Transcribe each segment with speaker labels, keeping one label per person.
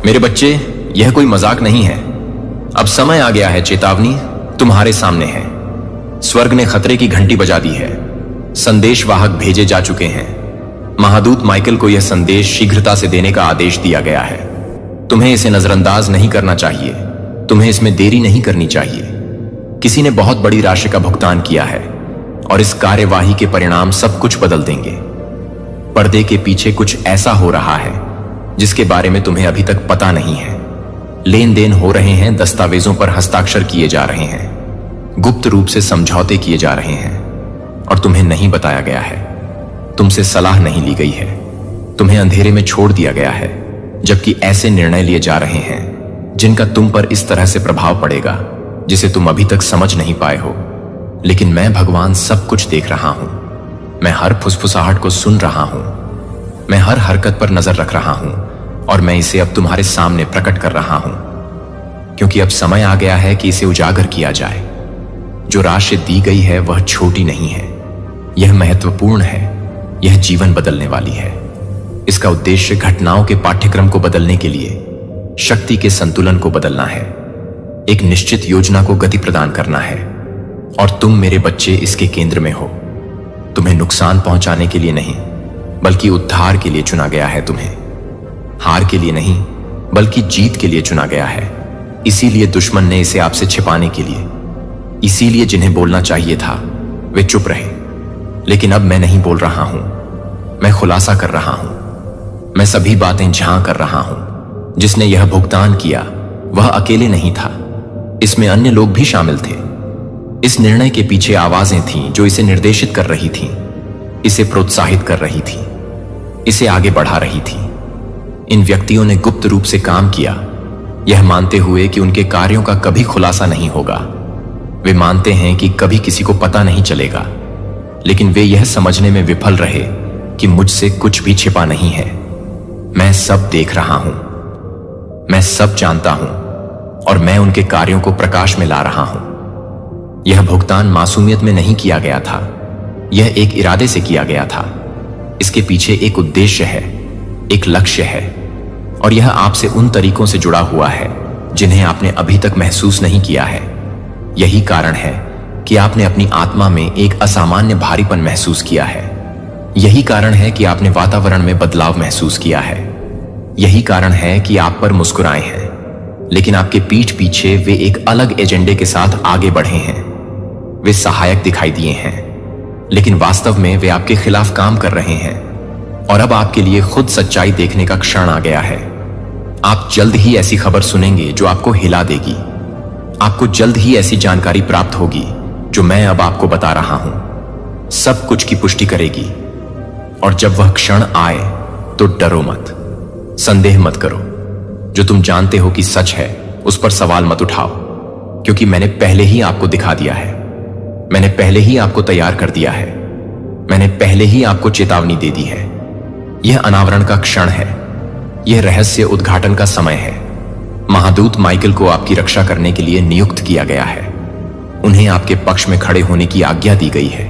Speaker 1: मेरे बच्चे, यह कोई मजाक नहीं है। अब समय आ गया है, चेतावनी तुम्हारे सामने है। स्वर्ग ने खतरे की घंटी बजा दी है। संदेशवाहक भेजे जा चुके हैं। महादूत माइकल को यह संदेश शीघ्रता से देने का आदेश दिया गया है। तुम्हें इसे नजरअंदाज नहीं करना चाहिए। तुम्हें इसमें देरी नहीं करनी चाहिए। किसी ने बहुत बड़ी राशि का भुगतान किया है और इस कार्यवाही के परिणाम सब कुछ बदल देंगे। पर्दे के पीछे कुछ ऐसा हो रहा है जिसके बारे में तुम्हें अभी तक पता नहीं है। लेन देन हो रहे हैं, दस्तावेजों पर हस्ताक्षर किए जा रहे हैं, गुप्त रूप से समझौते किए जा रहे हैं और तुम्हें नहीं बताया गया है। तुमसे सलाह नहीं ली गई है। तुम्हें अंधेरे में छोड़ दिया गया है, जबकि ऐसे निर्णय लिए जा रहे हैं जिनका तुम पर इस तरह से प्रभाव पड़ेगा जिसे तुम अभी तक समझ नहीं पाए हो। लेकिन मैं भगवान सब कुछ देख रहा हूं। मैं हर फुसफुसाहट को सुन रहा हूं। मैं हर हरकत पर नजर रख रहा हूं और मैं इसे अब तुम्हारे सामने प्रकट कर रहा हूं, क्योंकि अब समय आ गया है कि इसे उजागर किया जाए। जो राशि दी गई है वह छोटी नहीं है, यह महत्वपूर्ण है। यह जीवन बदलने वाली है। इसका उद्देश्य घटनाओं के पाठ्यक्रम को बदलने के लिए शक्ति के संतुलन को बदलना है, एक निश्चित योजना को गति प्रदान करना है। और तुम मेरे बच्चे इसके केंद्र में हो। तुम्हें नुकसान पहुंचाने के लिए नहीं, बल्कि उद्धार के लिए चुना गया है। तुम्हें हार के लिए नहीं, बल्कि जीत के लिए चुना गया है। इसीलिए दुश्मन ने इसे आपसे छिपाने के लिए, इसीलिए जिन्हें बोलना चाहिए था वे चुप रहे। लेकिन अब मैं नहीं बोल रहा हूं, मैं खुलासा कर रहा हूं। मैं सभी बातें झांक कर रहा हूं। जिसने यह भुगतान किया वह अकेले नहीं था, इसमें अन्य लोग भी शामिल थे। इस निर्णय के पीछे आवाजें थीं जो इसे निर्देशित कर रही थीं, इसे प्रोत्साहित कर रही थीं, इसे आगे बढ़ा रही थीं। इन व्यक्तियों ने गुप्त रूप से काम किया, यह मानते हुए कि उनके कार्यों का कभी खुलासा नहीं होगा। वे मानते हैं कि कभी किसी को पता नहीं चलेगा, लेकिन वे यह समझने में विफल रहे कि मुझसे कुछ भी छिपा नहीं है। मैं सब देख रहा हूं, मैं सब जानता हूं और मैं उनके कार्यों को प्रकाश में ला रहा हूं। यह भुगतान मासूमियत में नहीं किया गया था, यह एक इरादे से किया गया था। इसके पीछे एक उद्देश्य है, एक लक्ष्य है, और यह आपसे उन तरीकों से जुड़ा हुआ है जिन्हें आपने अभी तक महसूस नहीं किया है। यही कारण है कि आपने अपनी आत्मा में एक असामान्य भारीपन महसूस किया है। यही कारण है कि आपने वातावरण में बदलाव महसूस किया है। यही कारण है कि आप पर मुस्कुराए हैं, लेकिन आपके पीठ पीछे वे एक अलग एजेंडे के साथ आगे बढ़े हैं। वे सहायक दिखाई दिए हैं, लेकिन वास्तव में वे आपके खिलाफ काम कर रहे हैं। और अब आपके लिए खुद सच्चाई देखने का क्षण आ गया है। आप जल्द ही ऐसी खबर सुनेंगे जो आपको हिला देगी। आपको जल्द ही ऐसी जानकारी प्राप्त होगी जो मैं अब आपको बता रहा हूं, सब कुछ की पुष्टि करेगी। और जब वह क्षण आए तो डरो मत, संदेह मत करो। जो तुम जानते हो कि सच है उस पर सवाल मत उठाओ, क्योंकि मैंने पहले ही आपको दिखा दिया है। मैंने पहले ही आपको तैयार कर दिया है। मैंने पहले ही आपको चेतावनी दे दी है। यह अनावरण का क्षण है, यह रहस्य उद्घाटन का समय है। महादूत माइकल को आपकी रक्षा करने के लिए नियुक्त किया गया है। उन्हें आपके पक्ष में खड़े होने की आज्ञा दी गई है।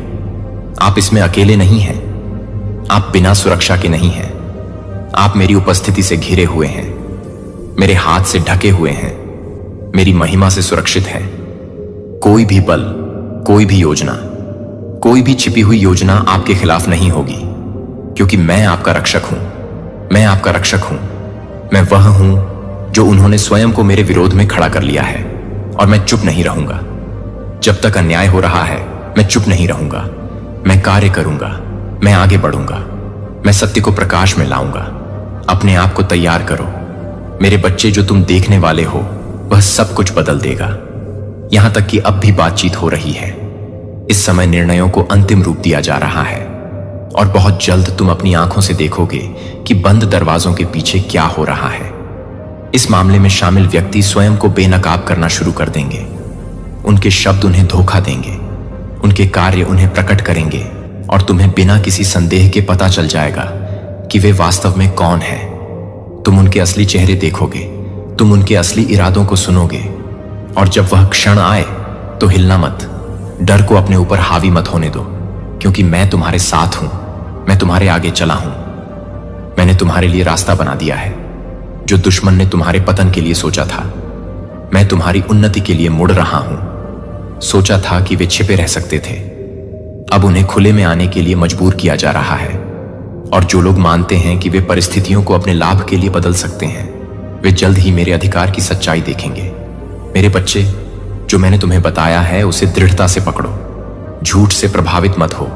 Speaker 1: आप इसमें अकेले नहीं हैं, आप बिना सुरक्षा के नहीं हैं। आप मेरी उपस्थिति से घिरे हुए हैं, मेरे हाथ से ढके हुए हैं, मेरी महिमा से सुरक्षित हैं। कोई भी बल, कोई भी योजना, कोई भी छिपी हुई योजना आपके खिलाफ नहीं होगी, क्योंकि मैं आपका रक्षक हूं। मैं आपका रक्षक हूं। मैं वह हूं जो उन्होंने स्वयं को मेरे विरोध में खड़ा कर लिया है, और मैं चुप नहीं रहूंगा। जब तक अन्याय हो रहा है मैं चुप नहीं रहूंगा। मैं कार्य करूंगा, मैं आगे बढ़ूंगा, मैं सत्य को प्रकाश में लाऊंगा। अपने आप को तैयार करो मेरे बच्चे। जो तुम देखने वाले हो वह सब कुछ बदल देगा। यहां तक कि अब भी बातचीत हो रही है। इस समय निर्णयों को अंतिम रूप दिया जा रहा है, और बहुत जल्द तुम अपनी आंखों से देखोगे कि बंद दरवाजों के पीछे क्या हो रहा है। इस मामले में शामिल व्यक्ति स्वयं को बेनकाब करना शुरू कर देंगे। उनके शब्द उन्हें धोखा देंगे, उनके कार्य उन्हें प्रकट करेंगे, और तुम्हें बिना किसी संदेह के पता चल जाएगा कि वे वास्तव में कौन हैं। तुम उनके असली चेहरे देखोगे, तुम उनके असली इरादों को सुनोगे। और जब वह क्षण आए तो हिलना मत, डर को अपने ऊपर हावी मत होने दो, क्योंकि मैं तुम्हारे साथ हूं। मैं तुम्हारे आगे चला हूं। मैंने तुम्हारे लिए रास्ता बना दिया है। जो दुश्मन ने तुम्हारे पतन के लिए सोचा था, मैं तुम्हारी उन्नति के लिए मुड़ रहा हूं। सोचा था कि वे छिपे रह सकते थे, अब उन्हें खुले में आने के लिए मजबूर किया जा रहा है। और जो लोग मानते हैं कि वे परिस्थितियों को अपने लाभ के लिए बदल सकते हैं, वे जल्द ही मेरे अधिकार की सच्चाई देखेंगे। मेरे बच्चे, जो मैंने तुम्हें बताया है उसे दृढ़ता से पकड़ो। झूठ से प्रभावित मत हो,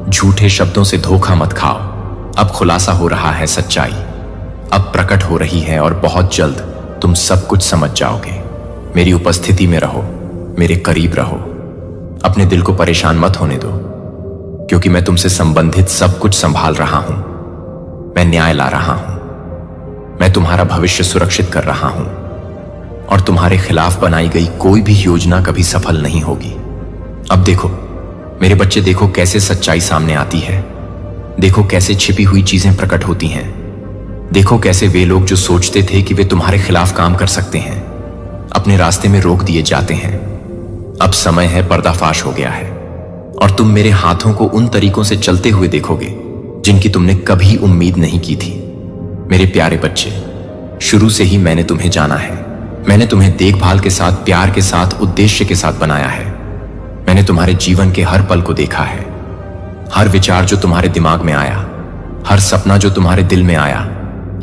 Speaker 1: झूठे शब्दों से धोखा मत खाओ। अब खुलासा हो रहा है सच्चाई, अब प्रकट हो रही है और बहुत जल्द तुम सब कुछ समझ जाओगे। मेरी उपस्थिति में रहो, मेरे करीब रहो। अपने दिल को परेशान मत होने दो, क्योंकि मैं तुमसे संबंधित सब कुछ संभाल रहा हूं। मैं न्याय ला रहा हूं, मैं तुम्हारा भविष्य सुरक्षित कर रहा हूं और तुम्हारे खिलाफ बनाई गई कोई भी योजना कभी सफल नहीं होगी। अब देखो मेरे बच्चे, देखो कैसे सच्चाई सामने आती है, देखो कैसे छिपी हुई चीजें प्रकट होती हैं, देखो कैसे वे लोग जो सोचते थे कि वे तुम्हारे खिलाफ काम कर सकते हैं, अपने रास्ते में रोक दिए जाते हैं। अब समय है, पर्दाफाश हो गया है और तुम मेरे हाथों को उन तरीकों से चलते हुए देखोगे जिनकी तुमने कभी उम्मीद नहीं की थी। मेरे प्यारे बच्चे, शुरू से ही मैंने तुम्हें जाना है। मैंने तुम्हें देखभाल के साथ, प्यार के साथ, उद्देश्य के साथ बनाया है। मैंने तुम्हारे जीवन के हर पल को देखा है। हर विचार जो तुम्हारे दिमाग में आया, हर सपना जो तुम्हारे दिल में आया,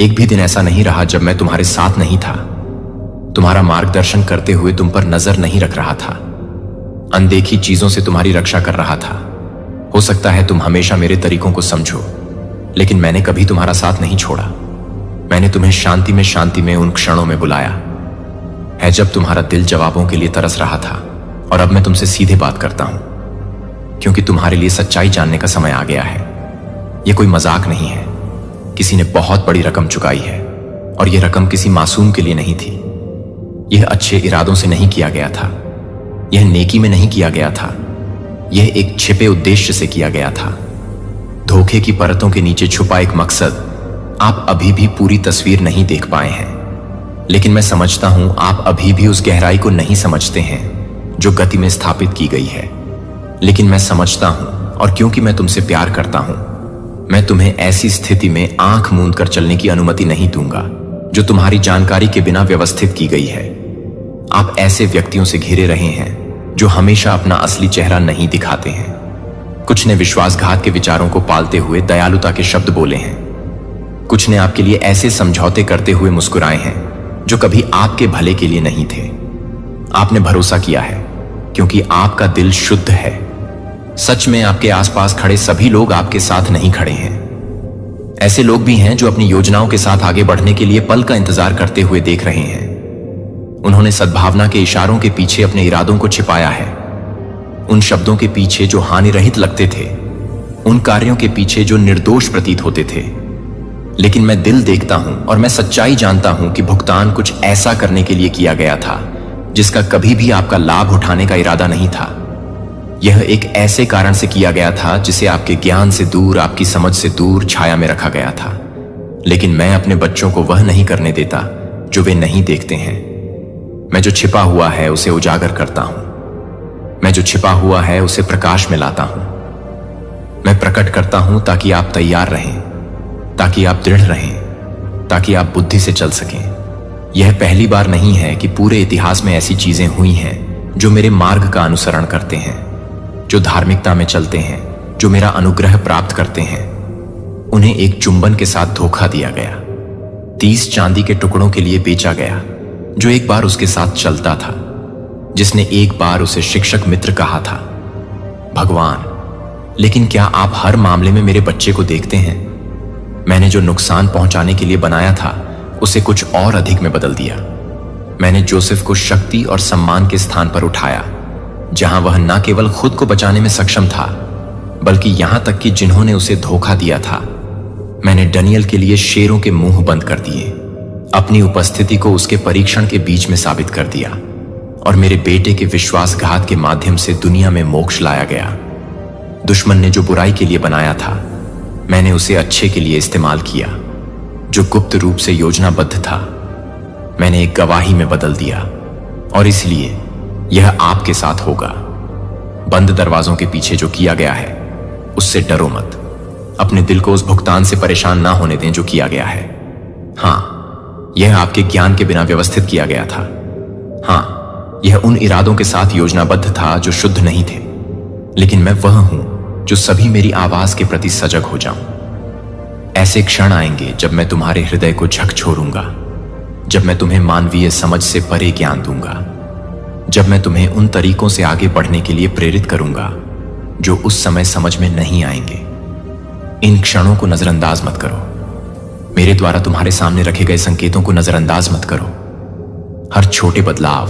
Speaker 1: एक भी दिन ऐसा नहीं रहा जब मैं तुम्हारे साथ नहीं था, तुम्हारा मार्गदर्शन करते हुए तुम पर नजर नहीं रख रहा था, अनदेखी चीजों से तुम्हारी रक्षा कर रहा था। हो सकता है तुम हमेशा मेरे तरीकों को समझो, लेकिन मैंने कभी तुम्हारा साथ नहीं छोड़ा। मैंने तुम्हें शांति में उन क्षणों में बुलाया है जब तुम्हारा दिल जवाबों के लिए तरस रहा था। और अब मैं तुमसे सीधे बात करता हूं, क्योंकि तुम्हारे लिए सच्चाई जानने का समय आ गया है। यह कोई मजाक नहीं है। किसी ने बहुत बड़ी रकम चुकाई है और यह रकम किसी मासूम के लिए नहीं थी। यह अच्छे इरादों से नहीं किया गया था, यह नेकी में नहीं किया गया था, यह एक छिपे उद्देश्य से किया गया था। धोखे की परतों के नीचे छुपा एक मकसद आप अभी भी पूरी तस्वीर नहीं देख पाए हैं। लेकिन मैं समझता हूं आप अभी भी उस गहराई को नहीं समझते हैं जो गति में स्थापित की गई है। लेकिन मैं समझता हूं, और क्योंकि मैं तुमसे प्यार करता हूं, मैं तुम्हें ऐसी स्थिति में आंख मूंद कर चलने की अनुमति नहीं दूंगा जो तुम्हारी जानकारी के बिना व्यवस्थित की गई है। आप ऐसे व्यक्तियों से घिरे रहे हैं जो हमेशा अपना असली चेहरा नहीं दिखाते हैं। कुछ ने विश्वासघात के विचारों को पालते हुए दयालुता के शब्द बोले हैं। कुछ ने आपके लिए ऐसे समझौते करते हुए मुस्कुराए हैं जो कभी आपके भले के लिए नहीं थे। आपने भरोसा किया है क्योंकि आपका दिल शुद्ध है। सच में आपके आसपास खड़े सभी लोग आपके साथ नहीं खड़े हैं। ऐसे लोग भी हैं जो अपनी योजनाओं के साथ आगे बढ़ने के लिए पल का इंतजार करते हुए देख रहे हैं। उन्होंने सद्भावना के इशारों के पीछे अपने इरादों को छिपाया है, उन शब्दों के पीछे जो हानि रहित लगते थे, उन कार्यों के पीछे जो निर्दोष प्रतीत होते थे। लेकिन मैं दिल देखता हूं और मैं सच्चाई जानता हूं कि भुगतान कुछ ऐसा करने के लिए किया गया था जिसका कभी भी आपका लाभ उठाने का इरादा नहीं था। यह एक ऐसे कारण से किया गया था जिसे आपके ज्ञान से दूर, आपकी समझ से दूर छाया में रखा गया था। लेकिन मैं अपने बच्चों को वह नहीं करने देता जो वे नहीं देखते हैं। मैं जो छिपा हुआ है उसे उजागर करता हूं, मैं जो छिपा हुआ है उसे प्रकाश में लाता हूं। मैं प्रकट करता हूं ताकि आप तैयार रहें, ताकि आप दृढ़ रहें, ताकि आप बुद्धि से चल सकें। यह पहली बार नहीं है कि पूरे इतिहास में ऐसी चीजें हुई हैं जो मेरे मार्ग का अनुसरण करते हैं, जो धार्मिकता में चलते हैं, जो मेरा अनुग्रह प्राप्त करते हैं। उन्हें एक चुंबन के साथ धोखा दिया गया, 30 चांदी के टुकड़ों के लिए बेचा गया जो एक बार उसके साथ चलता था, जिसने एक बार उसे शिक्षक मित्र कहा था, भगवान। लेकिन क्या आप हर मामले में मेरे बच्चे को देखते हैं? मैंने जो नुकसान पहुंचाने के लिए बनाया था उसे कुछ और अधिक में बदल दिया। मैंने जोसेफ को शक्ति और सम्मान के स्थान पर उठाया, जहां वह न केवल खुद को बचाने में सक्षम था, बल्कि यहां तक कि जिन्होंने उसे धोखा दिया था। मैंने डनियल के लिए शेरों के मुंह बंद कर दिए, अपनी उपस्थिति को उसके परीक्षण के बीच में साबित कर दिया, और मेरे बेटे के विश्वासघात के माध्यम से दुनिया में मोक्ष लाया गया। दुश्मन ने जो बुराई के लिए बनाया था, मैंने उसे अच्छे के लिए इस्तेमाल किया। जो गुप्त रूप से योजनाबद्ध था, मैंने एक गवाही में बदल दिया, और इसलिए यह आपके साथ होगा। बंद दरवाजों के पीछे जो किया गया है उससे डरो मत। अपने दिल को उस भुगतान से परेशान ना होने दें जो किया गया है। हां, यह आपके ज्ञान के बिना व्यवस्थित किया गया था। हां, यह उन इरादों के साथ योजनाबद्ध था जो शुद्ध नहीं थे, लेकिन मैं वह हूं जो सभी मेरी आवाज के प्रति सजग हो जाऊं। ऐसे क्षण आएंगे जब मैं तुम्हारे हृदय को झकझोरूंगा, जब मैं तुम्हें मानवीय समझ से परे ज्ञान दूंगा, जब मैं तुम्हें उन तरीकों से आगे बढ़ने के लिए प्रेरित करूंगा जो उस समय समझ में नहीं आएंगे। इन क्षणों को नजरअंदाज मत करो। मेरे द्वारा तुम्हारे सामने रखे गए संकेतों को नजरअंदाज मत करो। हर छोटे बदलाव,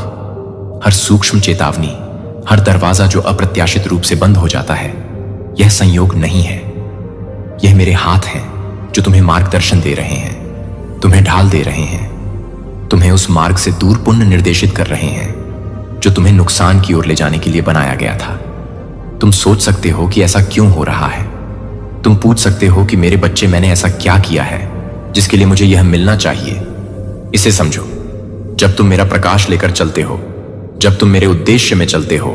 Speaker 1: हर सूक्ष्म चेतावनी, हर दरवाजा जो अप्रत्याशित रूप से बंद हो जाता है, यह संयोग नहीं है। यह मेरे हाथ हैं जो तुम्हें मार्गदर्शन दे रहे हैं, तुम्हें ढाल दे रहे हैं, तुम्हें उस मार्ग से दूर पुनः निर्देशित कर रहे हैं जो तुम्हें नुकसान की ओर ले जाने के लिए बनाया गया था। तुम सोच सकते हो कि ऐसा क्यों हो रहा है। तुम पूछ सकते हो कि मेरे बच्चे, मैंने ऐसा क्या किया है जिसके लिए मुझे यह मिलना चाहिए। इसे समझो, जब तुम मेरा प्रकाश लेकर चलते हो, जब तुम मेरे उद्देश्य में चलते हो,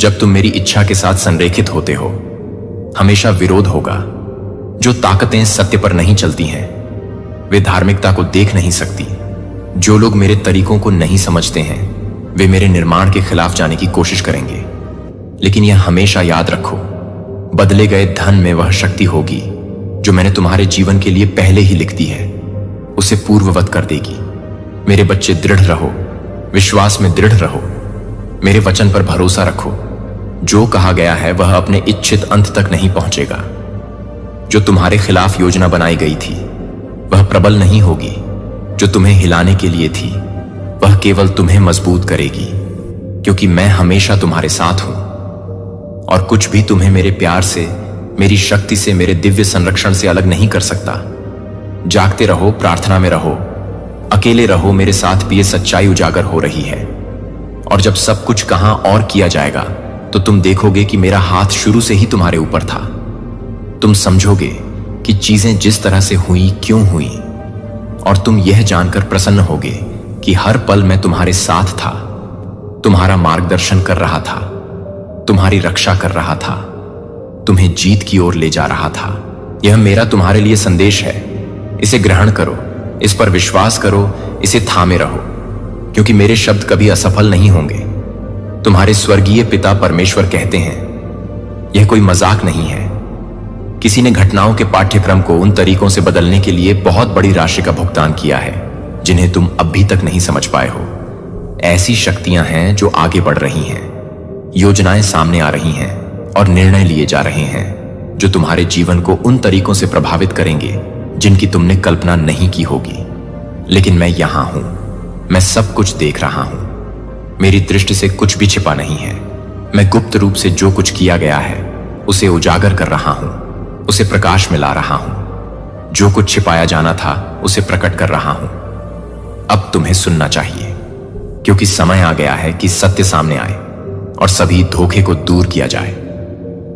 Speaker 1: जब तुम मेरी इच्छा के साथ संरेखित होते हो, हमेशा विरोध होगा। जो ताकतें सत्य पर नहीं चलती हैं, वे धार्मिकता को देख नहीं सकती। जो लोग मेरे तरीकों को नहीं समझते हैं, वे मेरे निर्माण के खिलाफ जाने की कोशिश करेंगे। लेकिन यह हमेशा याद रखो, बदले गए धन में वह शक्ति होगी जो मैंने तुम्हारे जीवन के लिए पहले ही लिख दी है, उसे पूर्ववत कर देगी। मेरे बच्चे, दृढ़ रहो, विश्वास में दृढ़ रहो, मेरे वचन पर भरोसा रखो। जो कहा गया है वह अपने इच्छित अंत तक नहीं पहुंचेगा। जो तुम्हारे खिलाफ योजना बनाई गई थी वह प्रबल नहीं होगी। जो तुम्हें हिलाने के लिए थी वह केवल तुम्हें मजबूत करेगी, क्योंकि मैं हमेशा तुम्हारे साथ हूं और कुछ भी तुम्हें मेरे प्यार से, मेरी शक्ति से, मेरे दिव्य संरक्षण से अलग नहीं कर सकता। जागते रहो, प्रार्थना में रहो, अकेले रहो, मेरे साथ भी ये सच्चाई उजागर हो रही है। और जब सब कुछ कहां और किया जाएगा तो तुम देखोगे कि मेरा हाथ शुरू से ही तुम्हारे ऊपर था। तुम समझोगे कि चीजें जिस तरह से हुई क्यों हुई, और तुम यह जानकर प्रसन्न होगे कि हर पल मैं तुम्हारे साथ था, तुम्हारा मार्गदर्शन कर रहा था, तुम्हारी रक्षा कर रहा था, तुम्हें जीत की ओर ले जा रहा था। यह मेरा तुम्हारे लिए संदेश है। इसे ग्रहण करो, इस पर विश्वास करो, इसे थामे रहो, क्योंकि मेरे शब्द कभी असफल नहीं होंगे। तुम्हारे स्वर्गीय पिता परमेश्वर कहते हैं, यह कोई मजाक नहीं है। किसी ने घटनाओं के पाठ्यक्रम को उन तरीकों से बदलने के लिए बहुत बड़ी राशि का भुगतान किया है जिन्हें तुम अभी तक नहीं समझ पाए हो। ऐसी शक्तियां हैं जो आगे बढ़ रही हैं, योजनाएं सामने आ रही हैं और निर्णय लिए जा रहे हैं जो तुम्हारे जीवन को उन तरीकों से प्रभावित करेंगे जिनकी तुमने कल्पना नहीं की होगी। लेकिन मैं यहां हूं, मैं सब कुछ देख रहा हूं। मेरी दृष्टि से कुछ भी छिपा नहीं है। मैं गुप्त रूप से जो कुछ किया गया है उसे उजागर कर रहा हूं, उसे प्रकाश में ला रहा हूं। जो कुछ छिपाया जाना था उसे प्रकट कर रहा हूं। अब तुम्हें सुनना चाहिए, क्योंकि समय आ गया है कि सत्य सामने आए और सभी धोखे को दूर किया जाए।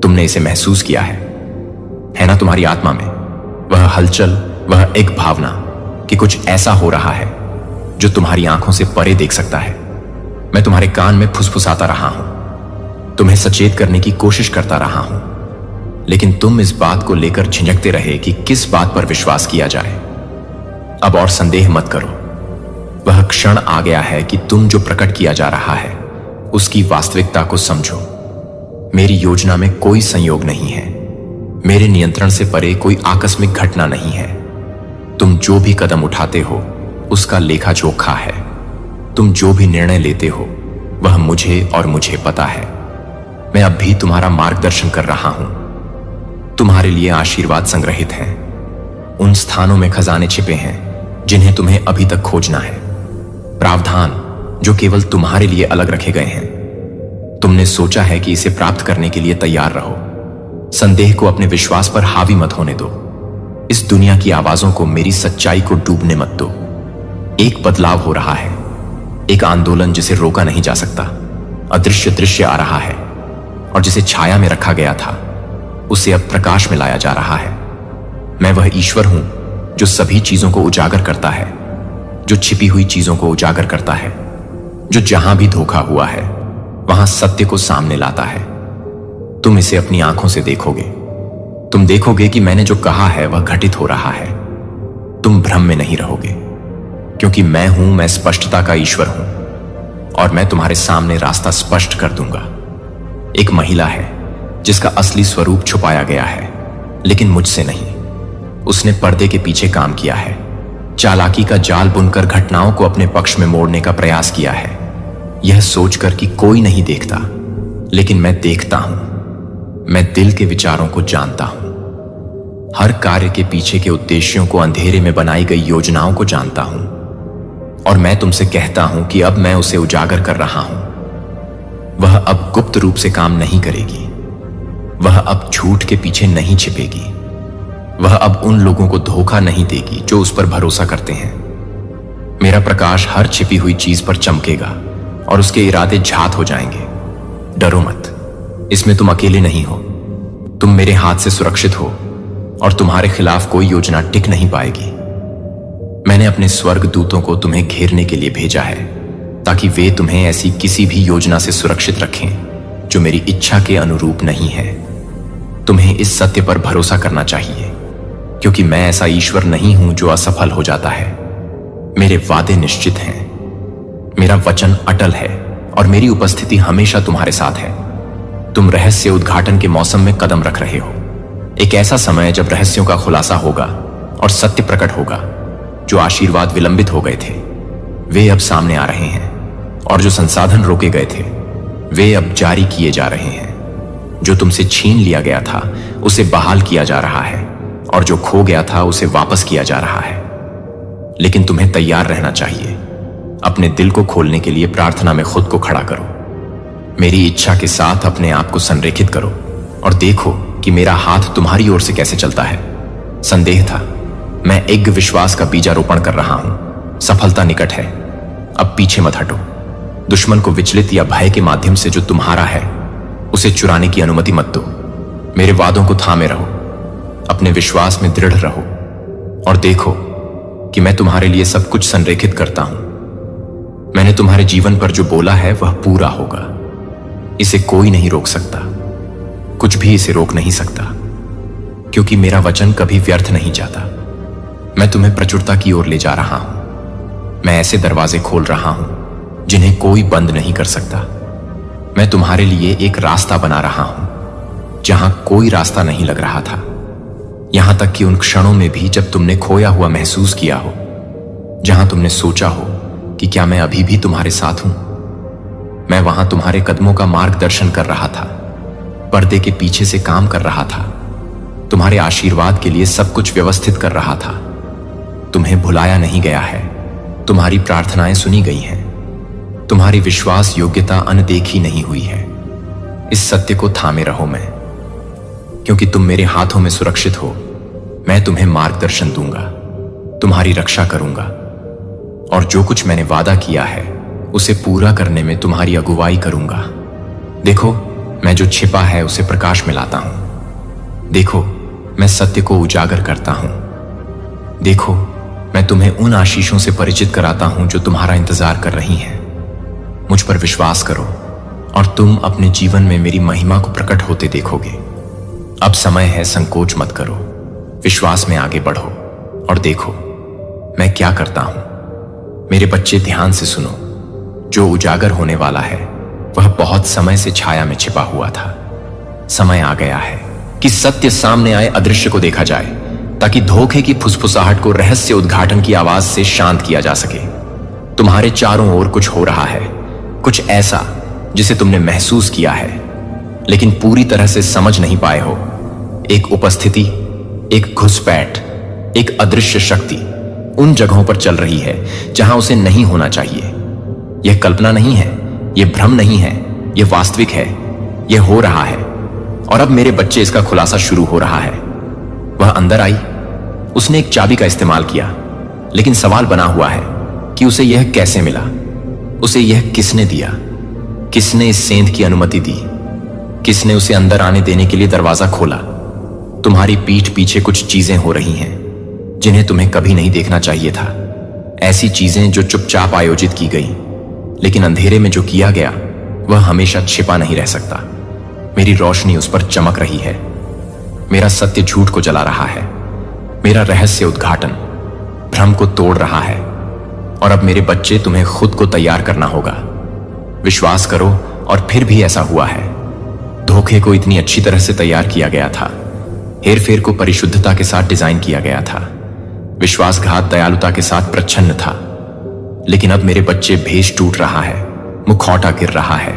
Speaker 1: तुमने इसे महसूस किया है ना तुम्हारी आत्मा में? वह हलचल, वह एक भावना कि कुछ ऐसा हो रहा है जो तुम्हारी आंखों से परे देख सकता है। मैं तुम्हारे कान में फुसफुसाता रहा हूं, तुम्हें सचेत करने की कोशिश करता रहा हूं, लेकिन तुम इस बात को लेकर झिझकते रहे कि किस बात पर विश्वास किया जाए। अब और संदेह मत करो। वह क्षण आ गया है कि तुम जो प्रकट किया जा रहा है उसकी वास्तविकता को समझो। मेरी योजना में कोई संयोग नहीं है, मेरे नियंत्रण से परे कोई आकस्मिक घटना नहीं है। तुम जो भी कदम उठाते हो उसका लेखा जोखा है। तुम जो भी निर्णय लेते हो वह मुझे और मुझे पता है। मैं अब भी तुम्हारा मार्गदर्शन कर रहा हूं। तुम्हारे लिए आशीर्वाद संग्रहित हैं। उन स्थानों में खजाने छिपे हैं जिन्हें तुम्हें अभी तक खोजना है। प्रावधान जो केवल तुम्हारे लिए अलग रखे गए हैं। तुमने सोचा है कि इसे प्राप्त करने के लिए तैयार रहो। संदेह को अपने विश्वास पर हावी मत होने दो। इस दुनिया की आवाजों को, मेरी सच्चाई को डूबने मत दो। एक बदलाव हो रहा है, एक आंदोलन जिसे रोका नहीं जा सकता। अदृश्य दृश्य आ रहा है और जिसे छाया में रखा गया था उसे अब प्रकाश में लाया जा रहा है। मैं वह ईश्वर हूं जो सभी चीजों को उजागर करता है, जो छिपी हुई चीजों को उजागर करता है, जो जहां भी धोखा हुआ है वहां सत्य को सामने लाता है। तुम इसे अपनी आंखों से देखोगे। तुम देखोगे कि मैंने जो कहा है वह घटित हो रहा है। तुम भ्रम में नहीं रहोगे। क्योंकि मैं स्पष्टता का ईश्वर हूं और मैं तुम्हारे सामने रास्ता स्पष्ट कर दूंगा। एक महिला है जिसका असली स्वरूप छुपाया गया है, लेकिन मुझसे नहीं। उसने पर्दे के पीछे काम किया है, चालाकी का जाल बुनकर घटनाओं को अपने पक्ष में मोड़ने का प्रयास किया है, यह सोचकर कि कोई नहीं देखता, लेकिन मैं देखता हूं। मैं दिल के विचारों को जानता हूं, हर कार्य के पीछे के उद्देश्यों को, अंधेरे में बनाई गई योजनाओं को जानता हूं। और मैं तुमसे कहता हूं कि अब मैं उसे उजागर कर रहा हूं। वह अब गुप्त रूप से काम नहीं करेगी, वह अब झूठ के पीछे नहीं छिपेगी, वह अब उन लोगों को धोखा नहीं देगी जो उस पर भरोसा करते हैं। मेरा प्रकाश हर छिपी हुई चीज पर चमकेगा और उसके इरादे झात हो जाएंगे। डरो मत, इसमें तुम अकेले नहीं हो। तुम मेरे हाथ से सुरक्षित हो और तुम्हारे खिलाफ कोई योजना टिक नहीं पाएगी। मैंने अपने स्वर्ग दूतों को तुम्हें घेरने के लिए भेजा है, ताकि वे तुम्हें ऐसी किसी भी योजना से सुरक्षित रखें जो मेरी इच्छा के अनुरूप नहीं है। तुम्हें इस सत्य पर भरोसा करना चाहिए, क्योंकि मैं ऐसा ईश्वर नहीं हूं जो असफल हो जाता है। मेरे वादे निश्चित हैं, मेरा वचन अटल है और मेरी उपस्थिति हमेशा तुम्हारे साथ है। तुम रहस्य उद्घाटन के मौसम में कदम रख रहे हो। एक ऐसा समय जब रहस्यों का खुलासा होगा और सत्य प्रकट होगा। जो आशीर्वाद विलंबित हो गए थे वे अब सामने आ रहे हैं, और जो संसाधन रोके गए थे वे अब जारी किए जा रहे हैं। जो तुमसे छीन लिया गया था उसे बहाल किया जा रहा है, और जो खो गया था उसे वापस किया जा रहा है। लेकिन तुम्हें तैयार रहना चाहिए। अपने दिल को खोलने के लिए प्रार्थना में खुद को खड़ा करो। मेरी इच्छा के साथ अपने आप को संरेखित करो और देखो कि मेरा हाथ तुम्हारी ओर से कैसे चलता है। संदेह था, मैं एक विश्वास का बीजारोपण कर रहा हूं। सफलता निकट है, अब पीछे मत हटो। दुश्मन को विचलित या भय के माध्यम से जो तुम्हारा है उसे चुराने की अनुमति मत दो। मेरे वादों को थामे रहो, अपने विश्वास में दृढ़ रहो और देखो कि मैं तुम्हारे लिए सब कुछ संरेखित करता हूं। मैंने तुम्हारे जीवन पर जो बोला है वह पूरा होगा। इसे कोई नहीं रोक सकता, कुछ भी इसे रोक नहीं सकता, क्योंकि मेरा वचन कभी व्यर्थ नहीं जाता। मैं तुम्हें प्रचुरता की ओर ले जा रहा हूं। मैं ऐसे दरवाजे खोल रहा हूं जिन्हें कोई बंद नहीं कर सकता। मैं तुम्हारे लिए एक रास्ता बना रहा हूं जहां कोई रास्ता नहीं लग रहा था। यहां तक कि उन क्षणों में भी जब तुमने खोया हुआ महसूस किया हो, जहां तुमने सोचा हो कि क्या मैं अभी भी तुम्हारे साथ हूं। मैं वहां तुम्हारे कदमों का मार्गदर्शन कर रहा था, पर्दे के पीछे से काम कर रहा था, तुम्हारे आशीर्वाद के लिए सब कुछ व्यवस्थित कर रहा था। तुम्हें भुलाया नहीं गया है, तुम्हारी प्रार्थनाएं सुनी गई हैं, तुम्हारी विश्वास योग्यता अनदेखी नहीं हुई है। इस सत्य को थामे रहो मैं, क्योंकि तुम मेरे हाथों में सुरक्षित हो। मैं तुम्हें मार्गदर्शन दूंगा, तुम्हारी रक्षा करूंगा, और जो कुछ मैंने वादा किया है उसे पूरा करने में तुम्हारी अगुवाई करूंगा। देखो, मैं जो छिपा है उसे प्रकाश में लाता हूं। देखो, मैं सत्य को उजागर करता हूं। देखो, मैं तुम्हें उन आशीषों से परिचित कराता हूं जो तुम्हारा इंतजार कर रही हैं। मुझ पर विश्वास करो और तुम अपने जीवन में मेरी महिमा को प्रकट होते देखोगे। अब समय है, संकोच मत करो, विश्वास में आगे बढ़ो और देखो मैं क्या करता हूं। मेरे बच्चे, ध्यान से सुनो। जो उजागर होने वाला है वह बहुत समय से छाया में छिपा हुआ था। समय आ गया है कि सत्य सामने आए, अदृश्य को देखा जाए, ताकि धोखे की फुसफुसाहट को रहस्य उद्घाटन की आवाज से शांत किया जा सके। तुम्हारे चारों ओर कुछ हो रहा है, कुछ ऐसा जिसे तुमने महसूस किया है लेकिन पूरी तरह से समझ नहीं पाए हो। एक उपस्थिति, एक घुसपैठ, एक अदृश्य शक्ति उन जगहों पर चल रही है जहां उसे नहीं होना चाहिए। यह कल्पना नहीं है, यह भ्रम नहीं है, यह वास्तविक है, यह हो रहा है। और अब मेरे बच्चे, इसका खुलासा शुरू हो रहा है। वह अंदर आई, उसने एक चाबी का इस्तेमाल किया, लेकिन सवाल बना हुआ है कि उसे यह कैसे मिला, उसे यह किसने दिया, किसने इस सेंध की अनुमति दी, किसने उसे अंदर आने देने के लिए दरवाजा खोला। तुम्हारी पीठ पीछे कुछ चीजें हो रही हैं जिन्हें तुम्हें कभी नहीं देखना चाहिए था। ऐसी चीजें जो चुपचाप आयोजित की गई, लेकिन अंधेरे में जो किया गया वह हमेशा छिपा नहीं रह सकता। मेरी रोशनी उस पर चमक रही है। मेरा सत्य झूठ को जला रहा है। मेरा रहस्य उद्घाटन भ्रम को तोड़ रहा है। और अब मेरे बच्चे तुम्हें खुद को तैयार करना होगा। विश्वास करो, और फिर भी ऐसा हुआ है। धोखे को इतनी अच्छी तरह से तैयार किया गया था, हेरफेर को परिशुद्धता के साथ डिजाइन किया गया था, विश्वासघात दयालुता के साथ प्रच्छन्न था। लेकिन अब मेरे बच्चे भेष टूट रहा है, मुखौटा गिर रहा है,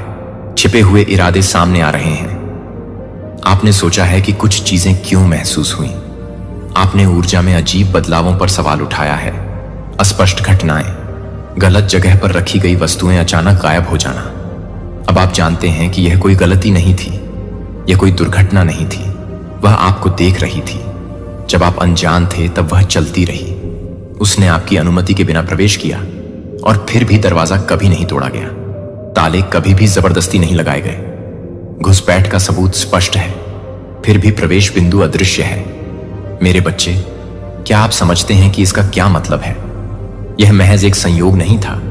Speaker 1: छिपे हुए इरादे सामने आ रहे हैं। आपने सोचा है कि कुछ चीजें क्यों महसूस हुई। आपने ऊर्जा में अजीब बदलावों पर सवाल उठाया है। अस्पष्ट घटनाएं, गलत जगह पर रखी गई वस्तुएं अचानक गायब हो जाना। अब आप जानते हैं कि यह कोई गलती नहीं थी, यह कोई दुर्घटना नहीं थी। वह आपको देख रही थी। जब आप अनजान थे तब वह चलती रही। उसने आपकी अनुमति के बिना प्रवेश किया, और फिर भी दरवाजा कभी नहीं तोड़ा गया। ताले कभी भी जबरदस्ती नहीं लगाए गए। घुसपैठ का सबूत स्पष्ट है, फिर भी प्रवेश बिंदु अदृश्य है। मेरे बच्चे, क्या आप समझते हैं कि इसका क्या मतलब है? यह महज एक संयोग नहीं था,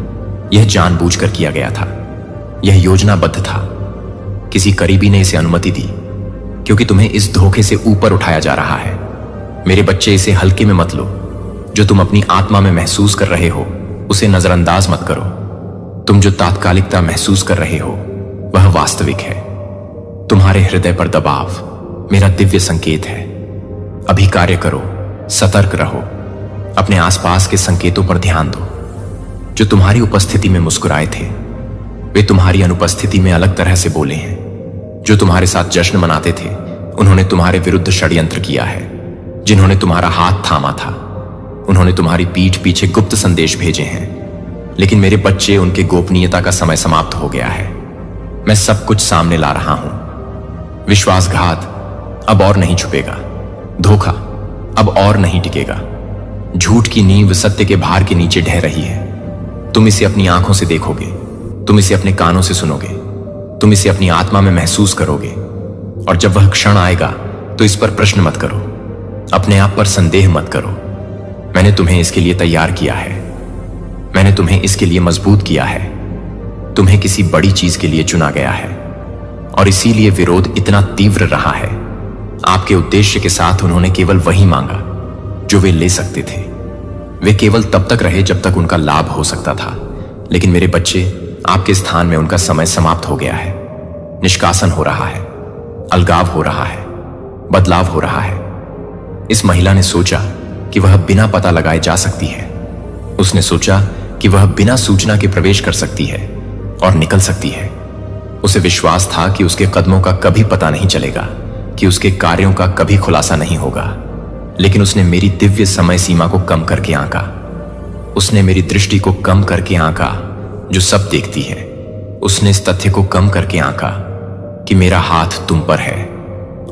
Speaker 1: यह जानबूझकर किया गया था, यह योजनाबद्ध था। किसी करीबी ने इसे अनुमति दी, क्योंकि तुम्हें इस धोखे से ऊपर उठाया जा रहा है। मेरे बच्चे, इसे हल्के में मत लो। जो तुम अपनी आत्मा में महसूस कर रहे हो उसे नजरअंदाज मत करो। तुम जो तात्कालिकता महसूस कर रहे हो वह वास्तविक है। तुम्हारे हृदय पर दबाव मेरा दिव्य संकेत है। अभी कार्य करो, सतर्क रहो, अपने आसपास के संकेतों पर ध्यान दो। जो तुम्हारी उपस्थिति में मुस्कुराए थे वे तुम्हारी अनुपस्थिति में अलग तरह से बोले हैं। जो तुम्हारे साथ जश्न मनाते थे उन्होंने तुम्हारे विरुद्ध षड्यंत्र किया है। जिन्होंने तुम्हारा हाथ थामा था उन्होंने तुम्हारी पीठ पीछे गुप्त संदेश भेजे हैं। लेकिन मेरे बच्चे, उनके गोपनीयता का समय समाप्त हो गया है। मैं सब कुछ सामने ला रहा हूं। विश्वासघात अब और नहीं छुपेगा, धोखा अब और नहीं टिकेगा। झूठ की नींव सत्य के भार के नीचे ढह रही है। तुम इसे अपनी आंखों से देखोगे, तुम इसे अपने कानों से सुनोगे, तुम इसे अपनी आत्मा में महसूस करोगे। और जब वह क्षण आएगा तो इस पर प्रश्न मत करो, अपने आप पर संदेह मत करो। मैंने तुम्हें इसके लिए तैयार किया है, मैंने तुम्हें इसके लिए मजबूत किया है। तुम्हें किसी बड़ी चीज के लिए चुना गया है, और इसीलिए विरोध इतना तीव्र रहा है। आपके उद्देश्य के साथ उन्होंने केवल वही मांगा जो वे ले सकते थे। वे केवल तब तक रहे जब तक उनका लाभ हो सकता था। लेकिन मेरे बच्चे, आपके स्थान में उनका समय समाप्त हो गया है। निष्कासन हो रहा है, अलगाव हो रहा है, बदलाव हो रहा है। इस महिला ने सोचा कि वह बिना पता लगाए जा सकती है। उसने सोचा कि वह बिना सूचना के प्रवेश कर सकती है और निकल सकती है। उसे विश्वास था कि उसके कदमों का कभी पता नहीं चलेगा, कि उसके कार्यों का कभी खुलासा नहीं होगा। लेकिन उसने मेरी दिव्य समय सीमा को कम करके आंका। उसने मेरी दृष्टि को कम करके आंका जो सब देखती है। उसने इस तथ्य को कम करके आंका कि मेरा हाथ तुम पर है,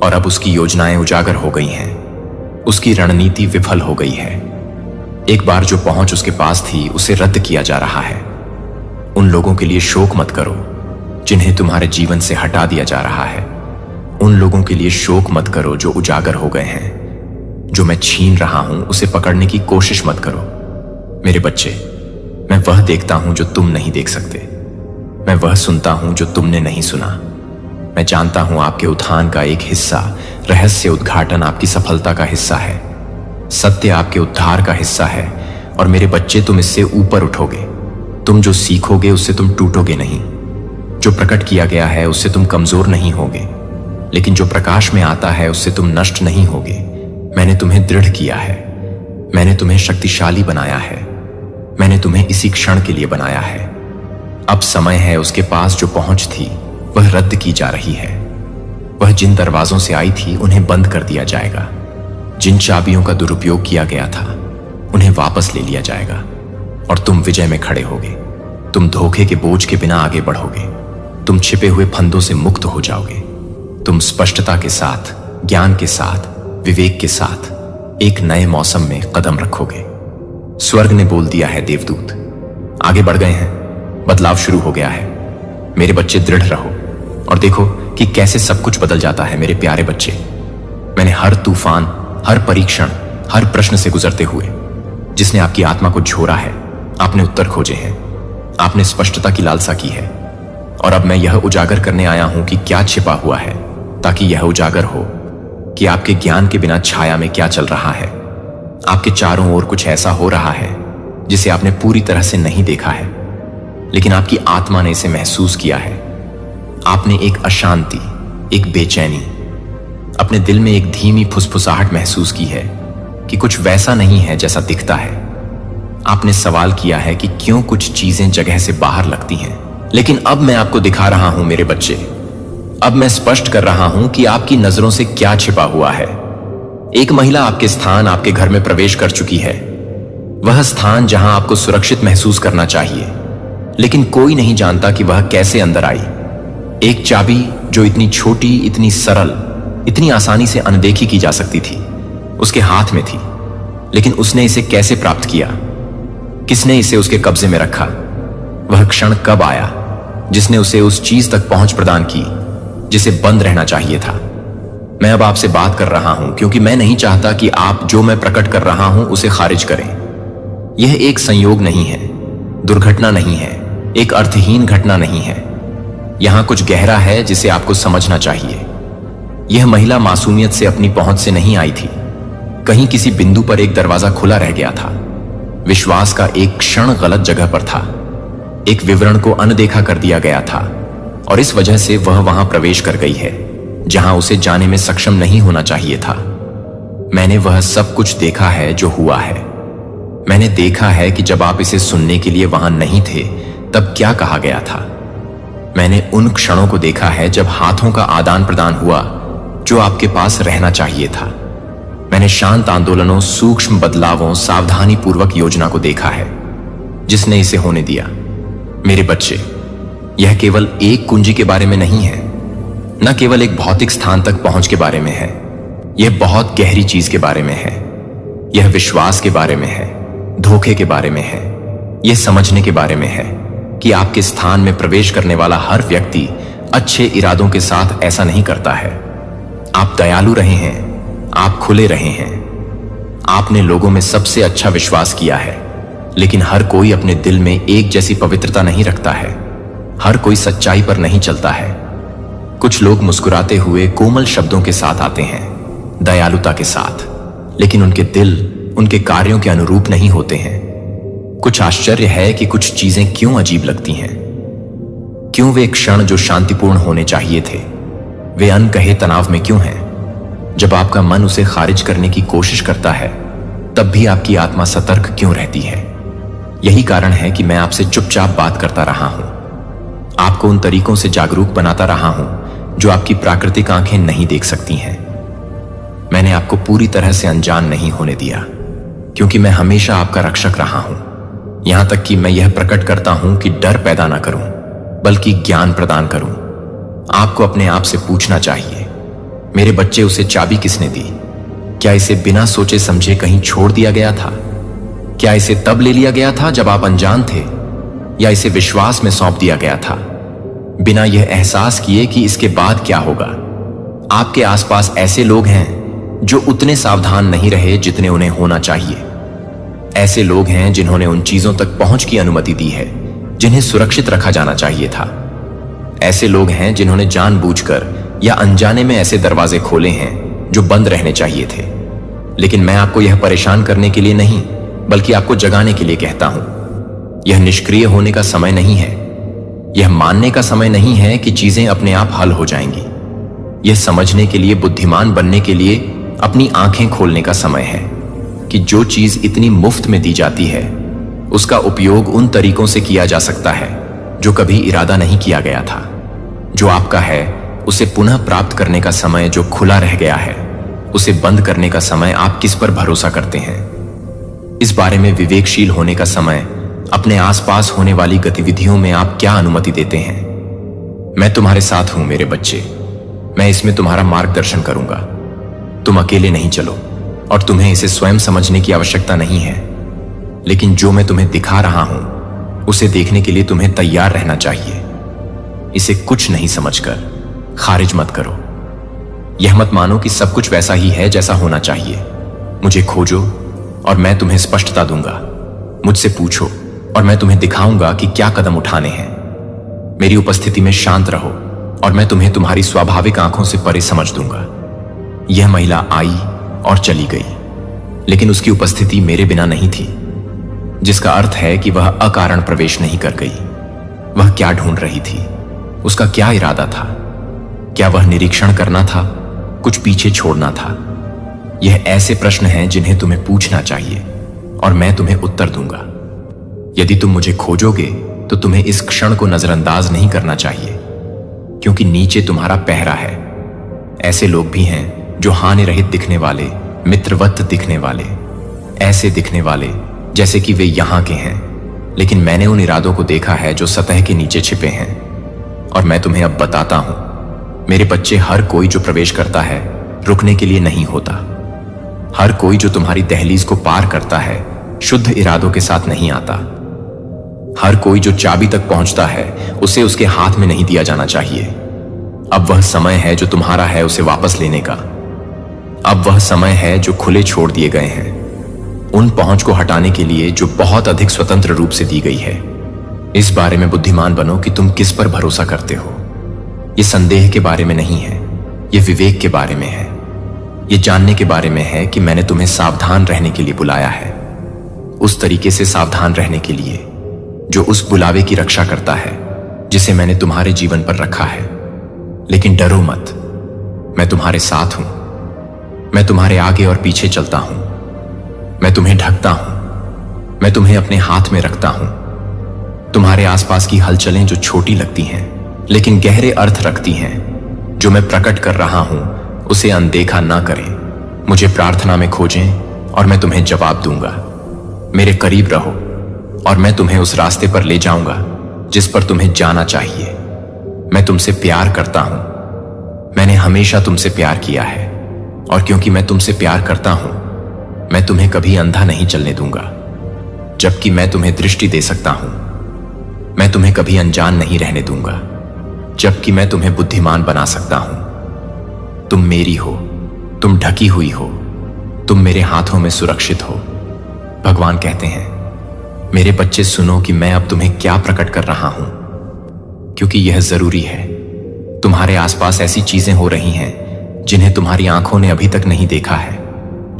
Speaker 1: और अब उसकी योजनाएं उजागर हो गई हैं। उसकी रणनीति विफल हो गई है। एक बार जो पहुंच उसके पास थी उसे रद्द किया जा रहा है। उन लोगों के लिए शोक मत करो जिन्हें तुम्हारे जीवन से हटा दिया जा रहा है। उन लोगों के लिए शोक मत करो जो उजागर हो गए हैं। जो मैं छीन रहा हूं उसे पकड़ने की कोशिश मत करो। मेरे बच्चे, मैं वह देखता हूं जो तुम नहीं देख सकते। मैं वह सुनता हूं जो तुमने नहीं सुना। मैं जानता हूं आपके उत्थान का एक हिस्सा, रहस्य उद्घाटन आपकी सफलता का हिस्सा है। सत्य आपके उद्धार का हिस्सा है। और मेरे बच्चे, तुम इससे ऊपर उठोगे। तुम जो सीखोगे उससे तुम टूटोगे नहीं। जो प्रकट किया गया है उससे तुम कमजोर नहीं होगे, लेकिन जो प्रकाश में आता है उससे तुम नष्ट नहीं होगे। मैंने तुम्हें दृढ़ किया है, मैंने तुम्हें शक्तिशाली बनाया है, मैंने तुम्हें इसी क्षण के लिए बनाया है। अब समय है उसके पास जो पहुंच थी वह रद्द की जा रही है। वह जिन दरवाजों से आई थी उन्हें बंद कर दिया जाएगा। जिन चाबियों का दुरुपयोग किया गया था उन्हें वापस ले लिया जाएगा, और तुम विजय में खड़े होगे। तुम धोखे के बोझ के बिना आगे बढ़ोगे। तुम छिपे हुए फंदों से मुक्त हो जाओगे। तुम स्पष्टता के साथ, ज्ञान के साथ, विवेक के साथ एक नए मौसम में कदम रखोगे। स्वर्ग ने बोल दिया है, देवदूत आगे बढ़ गए हैं, बदलाव शुरू हो गया है। मेरे बच्चे, दृढ़ रहो और देखो कि कैसे सब कुछ बदल जाता है। मेरे प्यारे बच्चे, मैंने हर तूफान, हर परीक्षण, हर प्रश्न से गुजरते हुए जिसने आपकी आत्मा को झोरा है, आपने उत्तर खोजे हैं, आपने स्पष्टता की लालसा की है। और अब मैं यह उजागर करने आया हूं कि क्या छिपा हुआ है, ताकि यह उजागर हो कि आपके ज्ञान के बिना छाया में क्या चल रहा है। आपके चारों ओर कुछ ऐसा हो रहा है जिसे आपने पूरी तरह से नहीं देखा है, लेकिन आपकी आत्मा ने इसे महसूस किया है। आपने एक अशांति, एक बेचैनी, अपने दिल में एक धीमी फुसफुसाहट महसूस की है कि कुछ वैसा नहीं है जैसा दिखता है। आपने सवाल किया है कि क्यों कुछ चीजें जगह से बाहर लगती हैं। लेकिन अब मैं आपको दिखा रहा हूं मेरे बच्चे, अब मैं स्पष्ट कर रहा हूं कि आपकी नजरों से क्या छिपा हुआ है। एक महिला आपके स्थान, आपके घर में प्रवेश कर चुकी है। वह स्थान जहां आपको सुरक्षित महसूस करना चाहिए, लेकिन कोई नहीं जानता कि वह कैसे अंदर आई। एक चाबी जो इतनी छोटी, इतनी सरल, इतनी आसानी से अनदेखी की जा सकती थी, उसके हाथ में थी, लेकिन उसने इसे कैसे प्राप्त किया? किसने इसे उसके कब्जे में रखा? वह क्षण कब आया जिसने उसे उस चीज तक पहुंच प्रदान की जिसे बंद रहना चाहिए था? मैं अब आपसे बात कर रहा हूं क्योंकि मैं नहीं चाहता कि आप जो मैं प्रकट कर रहा हूं उसे खारिज करें। यह एक संयोग नहीं है, दुर्घटना नहीं है, एक अर्थहीन घटना नहीं है। यहां कुछ गहरा है जिसे आपको समझना चाहिए। यह महिला मासूमियत से अपनी पहुंच से नहीं आई थी। कहीं किसी बिंदु पर एक दरवाजा खुला रह गया था। विश्वास का एक क्षण गलत जगह पर था। एक विवरण को अनदेखा कर दिया गया था और इस वजह से वह वहां प्रवेश कर गई है जहां उसे जाने में सक्षम नहीं होना चाहिए था। मैंने वह सब कुछ देखा है जो हुआ है। मैंने देखा है कि जब आप इसे सुनने के लिए वहां नहीं थे तब क्या कहा गया था। मैंने उन क्षणों को देखा है जब हाथों का आदान प्रदान हुआ जो आपके पास रहना चाहिए था। मैंने शांत आंदोलनों, सूक्ष्म बदलावों, सावधानी पूर्वक योजना को देखा है जिसने इसे होने दिया। मेरे बच्चे, यह केवल एक कुंजी के बारे में नहीं है, न केवल एक भौतिक स्थान तक पहुंच के बारे में है। यह बहुत गहरी चीज के बारे में है। यह विश्वास के बारे में है, धोखे के बारे में है। यह समझने के बारे में है कि आपके स्थान में प्रवेश करने वाला हर व्यक्ति अच्छे इरादों के साथ ऐसा नहीं करता है। आप दयालु रहे हैं, आप खुले रहे हैं, आपने लोगों में सबसे अच्छा विश्वास किया है, लेकिन हर कोई अपने दिल में एक जैसी पवित्रता नहीं रखता है। हर कोई सच्चाई पर नहीं चलता है। कुछ लोग मुस्कुराते हुए कोमल शब्दों के साथ आते हैं, दयालुता के साथ, लेकिन उनके दिल उनके कार्यों के अनुरूप नहीं होते हैं। कुछ आश्चर्य है कि कुछ चीजें क्यों अजीब लगती हैं। क्यों वे क्षण जो शांतिपूर्ण होने चाहिए थे, वे अनकहे तनाव में क्यों हैं? जब आपका मन उसे खारिज करने की कोशिश करता है, तब भी आपकी आत्मा सतर्क क्यों रहती है? यही कारण है कि मैं आपसे चुपचाप बात करता रहा हूं, आपको उन तरीकों से जागरूक बनाता रहा हूं जो आपकी प्राकृतिक आंखें नहीं देख सकती हैं। मैंने आपको पूरी तरह से अनजान नहीं होने दिया, क्योंकि मैं हमेशा आपका रक्षक रहा हूं। यहां तक कि मैं यह प्रकट करता हूं कि डर पैदा ना करूं, बल्कि ज्ञान प्रदान करूं। आपको अपने आप से पूछना चाहिए, मेरे बच्चे, उसे चाबी किसने दी? क्या इसे बिना सोचे समझे कहीं छोड़ दिया गया था? क्या इसे तब ले लिया गया था जब आप अनजान थे, या इसे विश्वास में सौंप दिया गया था बिना यह एहसास किए कि इसके बाद क्या होगा? आपके आसपास ऐसे लोग हैं जो उतने सावधान नहीं रहे जितने उन्हें होना चाहिए। ऐसे लोग हैं जिन्होंने उन चीजों तक पहुंच की अनुमति दी है जिन्हें सुरक्षित रखा जाना चाहिए था। ऐसे लोग हैं जिन्होंने जानबूझकर या अनजाने में ऐसे दरवाजे खोले हैं जो बंद रहने चाहिए थे। लेकिन मैं आपको यह परेशान करने के लिए नहीं, बल्कि आपको जगाने के लिए कहता हूं। यह निष्क्रिय होने का समय नहीं है। यह मानने का समय नहीं है कि चीजें अपने आप हल हो जाएंगी। यह समझने के लिए, बुद्धिमान बनने के लिए अपनी आंखें खोलने का समय है कि जो चीज इतनी मुफ्त में दी जाती है उसका उपयोग उन तरीकों से किया जा सकता है जो कभी इरादा नहीं किया गया था। जो आपका है उसे पुनः प्राप्त करने का समय जो खुला रह गया है, उसे बंद करने का समय आप किस पर भरोसा करते हैं? इस बारे में विवेकशील होने का समय अपने आसपास होने वाली गतिविधियों में आप क्या अनुमति देते हैं? मैं तुम्हारे साथ हूं मेरे बच्चे। मैं इसमें तुम्हारा मार्गदर्शन करूंगा। तुम अकेले नहीं चलो और तुम्हें इसे स्वयं समझने की आवश्यकता नहीं है। लेकिन जो मैं तुम्हें दिखा रहा हूं उसे देखने के लिए तुम्हें तैयार रहना चाहिए। इसे कुछ नहीं समझकर खारिज मत करो। यह मत मानो कि सब कुछ वैसा ही है जैसा होना चाहिए। मुझे खोजो और मैं तुम्हें स्पष्टता दूंगा। मुझसे पूछो और मैं तुम्हें दिखाऊंगा कि क्या कदम उठाने हैं। मेरी उपस्थिति में शांत रहो और मैं तुम्हें तुम्हारी स्वाभाविक आंखों से परे समझ दूंगा। यह महिला आई और चली गई, लेकिन उसकी उपस्थिति मेरे बिना नहीं थी। जिसका अर्थ है कि वह अकारण प्रवेश नहीं कर गई। वह क्या ढूंढ रही थी? उसका क्या इरादा था? क्या वह निरीक्षण करना था, कुछ पीछे छोड़ना था? यह ऐसे प्रश्न हैं जिन्हें तुम्हें पूछना चाहिए और मैं तुम्हें उत्तर दूंगा। यदि तुम मुझे खोजोगे तो तुम्हें इस क्षण को नजरअंदाज नहीं करना चाहिए, क्योंकि नीचे तुम्हारा पहरा है। ऐसे लोग भी हैं जो हानि रहित दिखने वाले, मित्रवत दिखने वाले, ऐसे दिखने वाले जैसे कि वे यहां के हैं, लेकिन मैंने उन इरादों को देखा है जो सतह के नीचे छिपे हैं। और मैं तुम्हें अब बताता हूं, मेरे बच्चे, हर कोई जो प्रवेश करता है रुकने के लिए नहीं होता। हर कोई जो तुम्हारी दहलीज को पार करता है शुद्ध इरादों के साथ नहीं आता। हर कोई जो चाबी तक पहुंचता है उसे उसके हाथ में नहीं दिया जाना चाहिए। अब वह समय है जो तुम्हारा है उसे वापस लेने का। अब वह समय है जो खुले छोड़ दिए गए हैं, उन पहुंच को हटाने के लिए जो बहुत अधिक स्वतंत्र रूप से दी गई है। इस बारे में बुद्धिमान बनो कि तुम किस पर भरोसा करते हो। यह संदेह के बारे में नहीं है, यह विवेक के बारे में है। यह जानने के बारे में है कि मैंने तुम्हें सावधान रहने के लिए बुलाया है, उस तरीके से सावधान रहने के लिए जो उस बुलावे की रक्षा करता है जिसे मैंने तुम्हारे जीवन पर रखा है। लेकिन डरो मत, मैं तुम्हारे साथ हूं। मैं तुम्हारे आगे और पीछे चलता हूं। मैं तुम्हें ढकता हूं। मैं तुम्हें अपने हाथ में रखता हूं। तुम्हारे आसपास की हलचलें जो छोटी लगती हैं लेकिन गहरे अर्थ रखती हैं, जो मैं प्रकट कर रहा हूं, उसे अनदेखा ना करें। मुझे प्रार्थना में खोजें और मैं तुम्हें जवाब दूंगा। मेरे करीब रहो और मैं तुम्हें उस रास्ते पर ले जाऊंगा जिस पर तुम्हें जाना चाहिए। मैं तुमसे प्यार करता हूं। मैंने हमेशा तुमसे प्यार किया है, और क्योंकि मैं तुमसे प्यार करता हूं, मैं तुम्हें कभी अंधा नहीं चलने दूंगा। जबकि मैं तुम्हें दृष्टि दे सकता हूं, मैं तुम्हें कभी अनजान नहीं रहने दूंगा। जबकि मैं तुम्हें बुद्धिमान बना सकता हूं। तुम मेरी हो, तुम ढकी हुई हो, तुम मेरे हाथों में सुरक्षित हो। भगवान कहते हैं, मेरे बच्चे सुनो कि मैं अब तुम्हें क्या प्रकट कर रहा हूं, क्योंकि यह जरूरी है। तुम्हारे आसपास ऐसी चीजें हो रही हैं जिन्हें तुम्हारी आंखों ने अभी तक नहीं देखा है,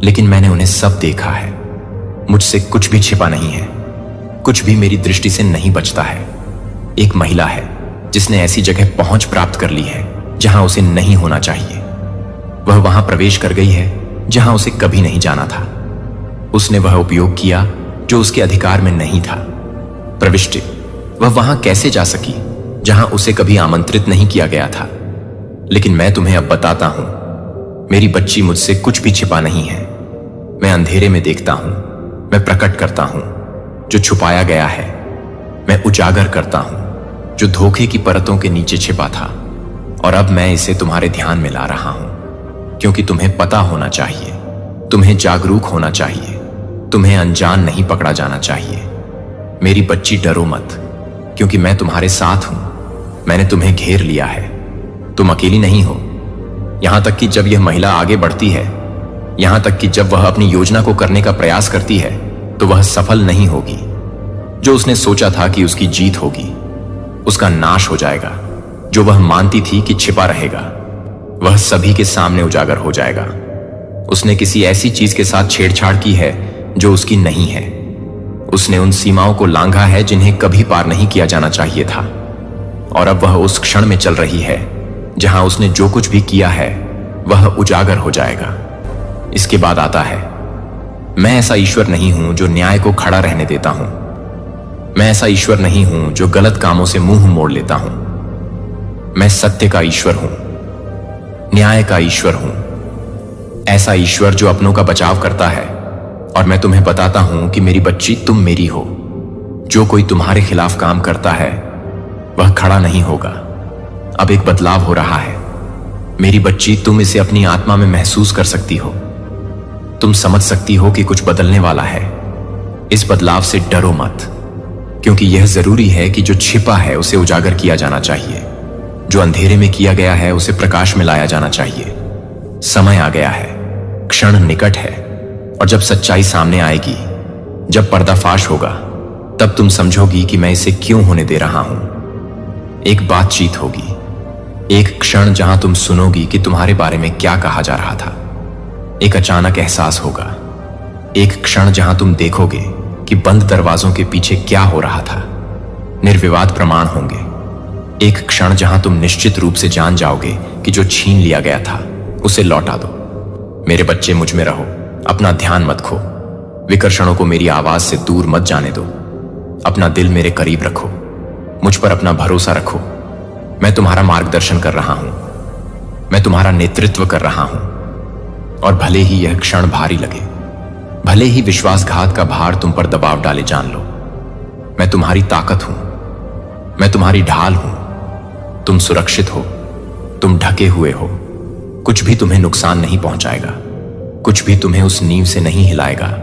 Speaker 1: लेकिन मैंने उन्हें सब देखा है। मुझसे कुछ भी छिपा नहीं है, कुछ भी मेरी दृष्टि से नहीं बचता है। एक महिला है जिसने ऐसी जगह पहुंच प्राप्त कर ली है जहां उसे नहीं होना चाहिए। वह वहां प्रवेश कर गई है जहां उसे कभी नहीं जाना था। उसने वह उपयोग किया जो उसके अधिकार में नहीं था। प्रविष्टि, वह वहां कैसे जा सकी जहां उसे कभी आमंत्रित नहीं किया गया था। लेकिन मैं तुम्हें अब बताता हूं, मेरी बच्ची, मुझसे कुछ भी छिपा नहीं है। मैं अंधेरे में देखता हूं, मैं प्रकट करता हूं जो छुपाया गया है। मैं उजागर करता हूं जो धोखे की परतों के नीचे छिपा था, और अब मैं इसे तुम्हारे ध्यान में ला रहा हूं, क्योंकि तुम्हें पता होना चाहिए, तुम्हें जागरूक होना चाहिए, तुम्हें अनजान नहीं पकड़ा जाना चाहिए। मेरी बच्ची, डरो मत, क्योंकि मैं तुम्हारे साथ हूं। मैंने तुम्हें घेर लिया है। तुम अकेली नहीं हो। यहां तक कि जब यह महिला आगे बढ़ती है, यहां तक कि जब वह अपनी योजना को करने का प्रयास करती है, तो वह सफल नहीं होगी। जो उसने सोचा था कि उसकी जीत होगी, उसका नाश हो जाएगा। जो वह मानती थी कि छिपा रहेगा, वह सभी के सामने उजागर हो जाएगा। उसने किसी ऐसी चीज के साथ छेड़छाड़ की है जो उसकी नहीं है। उसने उन सीमाओं को लांघा है जिन्हें कभी पार नहीं किया जाना चाहिए था, और अब वह उस क्षण में चल रही है जहां उसने जो कुछ भी किया है वह उजागर हो जाएगा। इसके बाद आता है, मैं ऐसा ईश्वर नहीं हूं जो न्याय को खड़ा रहने देता हूं। मैं ऐसा ईश्वर नहीं हूं जो गलत कामों से मुंह मोड़ लेता हूं। मैं सत्य का ईश्वर हूं, न्याय का ईश्वर हूं, ऐसा ईश्वर जो अपनों का बचाव करता है। और मैं तुम्हें बताता हूं कि मेरी बच्ची, तुम मेरी हो। जो कोई तुम्हारे खिलाफ काम करता है वह खड़ा नहीं होगा। अब एक बदलाव हो रहा है। मेरी बच्ची, तुम इसे अपनी आत्मा में महसूस कर सकती हो। तुम समझ सकती हो कि कुछ बदलने वाला है। इस बदलाव से डरो मत, क्योंकि यह जरूरी है कि जो छिपा है उसे उजागर किया जाना चाहिए। जो अंधेरे में किया गया है उसे प्रकाश में लाया जाना चाहिए। समय आ गया है, क्षण निकट है, और जब सच्चाई सामने आएगी, जब पर्दाफाश होगा, तब तुम समझोगी कि मैं इसे क्यों होने दे रहा हूं। एक बातचीत होगी, एक क्षण जहां तुम सुनोगी कि तुम्हारे बारे में क्या कहा जा रहा था। एक अचानक एहसास होगा, एक क्षण जहां तुम देखोगे कि बंद दरवाजों के पीछे क्या हो रहा था। निर्विवाद प्रमाण होंगे, एक क्षण जहां तुम निश्चित रूप से जान जाओगे कि जो छीन लिया गया था उसे लौटा दो। मेरे बच्चे, मुझ में रहो, अपना ध्यान मत खो, विकर्षणों को मेरी आवाज से दूर मत जाने दो। अपना दिल मेरे करीब रखो, मुझ पर अपना भरोसा रखो। मैं तुम्हारा मार्गदर्शन कर रहा हूं, मैं तुम्हारा नेतृत्व कर रहा हूं। और भले ही यह क्षण भारी लगे, भले ही विश्वासघात का भार तुम पर दबाव डाले, जान लो मैं तुम्हारी ताकत हूं, मैं तुम्हारी ढाल हूं। तुम सुरक्षित हो, तुम ढके हुए हो। कुछ भी तुम्हें नुकसान नहीं पहुंचाएगा, कुछ भी तुम्हें उस नींव से नहीं हिलाएगा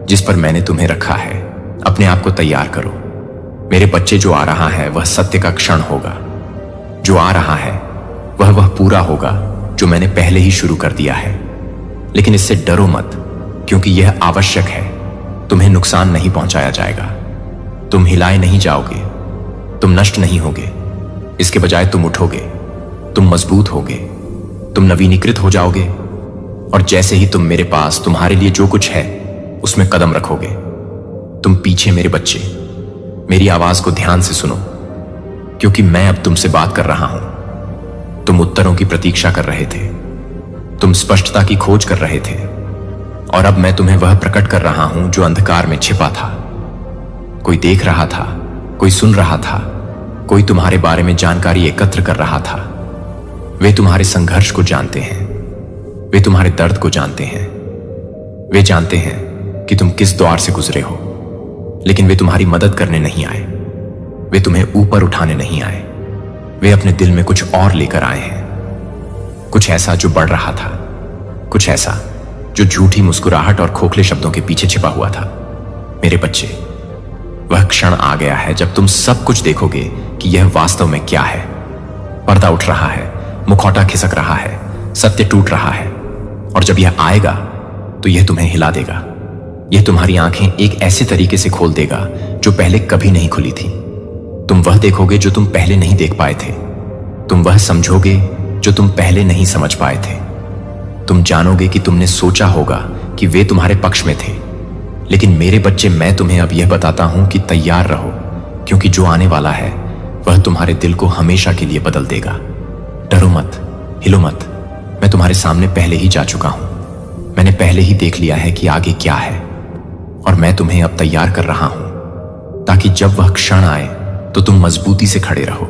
Speaker 1: जिस पर मैंने तुम्हें रखा है। अपने आप को तैयार करो मेरे बच्चे, जो आ रहा है वह सत्य का क्षण होगा। जो आ रहा है वह पूरा होगा जो मैंने पहले ही शुरू कर दिया है। लेकिन इससे डरो मत, क्योंकि यह आवश्यक है। तुम्हें नुकसान नहीं पहुंचाया जाएगा, तुम हिलाए नहीं जाओगे, तुम नष्ट नहीं होगे। इसके बजाय तुम उठोगे, तुम मजबूत होगे, तुम नवीनीकृत हो जाओगे। और जैसे ही तुम मेरे पास तुम्हारे लिए जो कुछ है उसमें कदम रखोगे, तुम पीछे मेरे बच्चे, मेरी आवाज को ध्यान से सुनो, क्योंकि मैं अब तुमसे बात कर रहा हूं। तुम उत्तरों की प्रतीक्षा कर रहे थे, तुम स्पष्टता की खोज कर रहे थे, और अब मैं तुम्हें वह प्रकट कर रहा हूं जो अंधकार में छिपा था। कोई देख रहा था, कोई सुन रहा था, कोई तुम्हारे बारे में जानकारी एकत्र कर रहा था। वे तुम्हारे संघर्ष को जानते हैं, वे तुम्हारे दर्द को जानते हैं, वे जानते हैं कि तुम किस द्वार से गुजरे हो। लेकिन वे तुम्हारी मदद करने नहीं आए, वे तुम्हें ऊपर उठाने नहीं आए। वे अपने दिल में कुछ और लेकर आए हैं, कुछ ऐसा जो बढ़ रहा था, कुछ ऐसा जो झूठी मुस्कुराहट और खोखले शब्दों के पीछे छिपा हुआ था। मेरे बच्चे, वह क्षण आ गया है जब तुम सब कुछ देखोगे कि यह वास्तव में क्या है। पर्दा उठ रहा है, मुखौटा खिसक रहा है, सत्य टूट रहा है। और जब यह आएगा तो यह तुम्हें हिला देगा। यह तुम्हारी आंखें एक ऐसे तरीके से खोल देगा जो पहले कभी नहीं खुली थी। तुम वह देखोगे जो तुम पहले नहीं देख पाए थे, तुम वह समझोगे जो तुम पहले नहीं समझ पाए थे। तुम जानोगे कि तुमने सोचा होगा कि वे तुम्हारे पक्ष में थे, लेकिन मेरे बच्चे, मैं तुम्हें अब यह बताता हूं कि तैयार रहो, क्योंकि जो आने वाला है वह तुम्हारे दिल को हमेशा के लिए बदल देगा। डरो मत, हिलो मत, मैं तुम्हारे सामने पहले ही जा चुका हूं। मैंने पहले ही देख लिया है कि आगे क्या है, और मैं तुम्हें अब तैयार कर रहा हूं ताकि जब वह क्षण आए तो तुम मजबूती से खड़े रहो।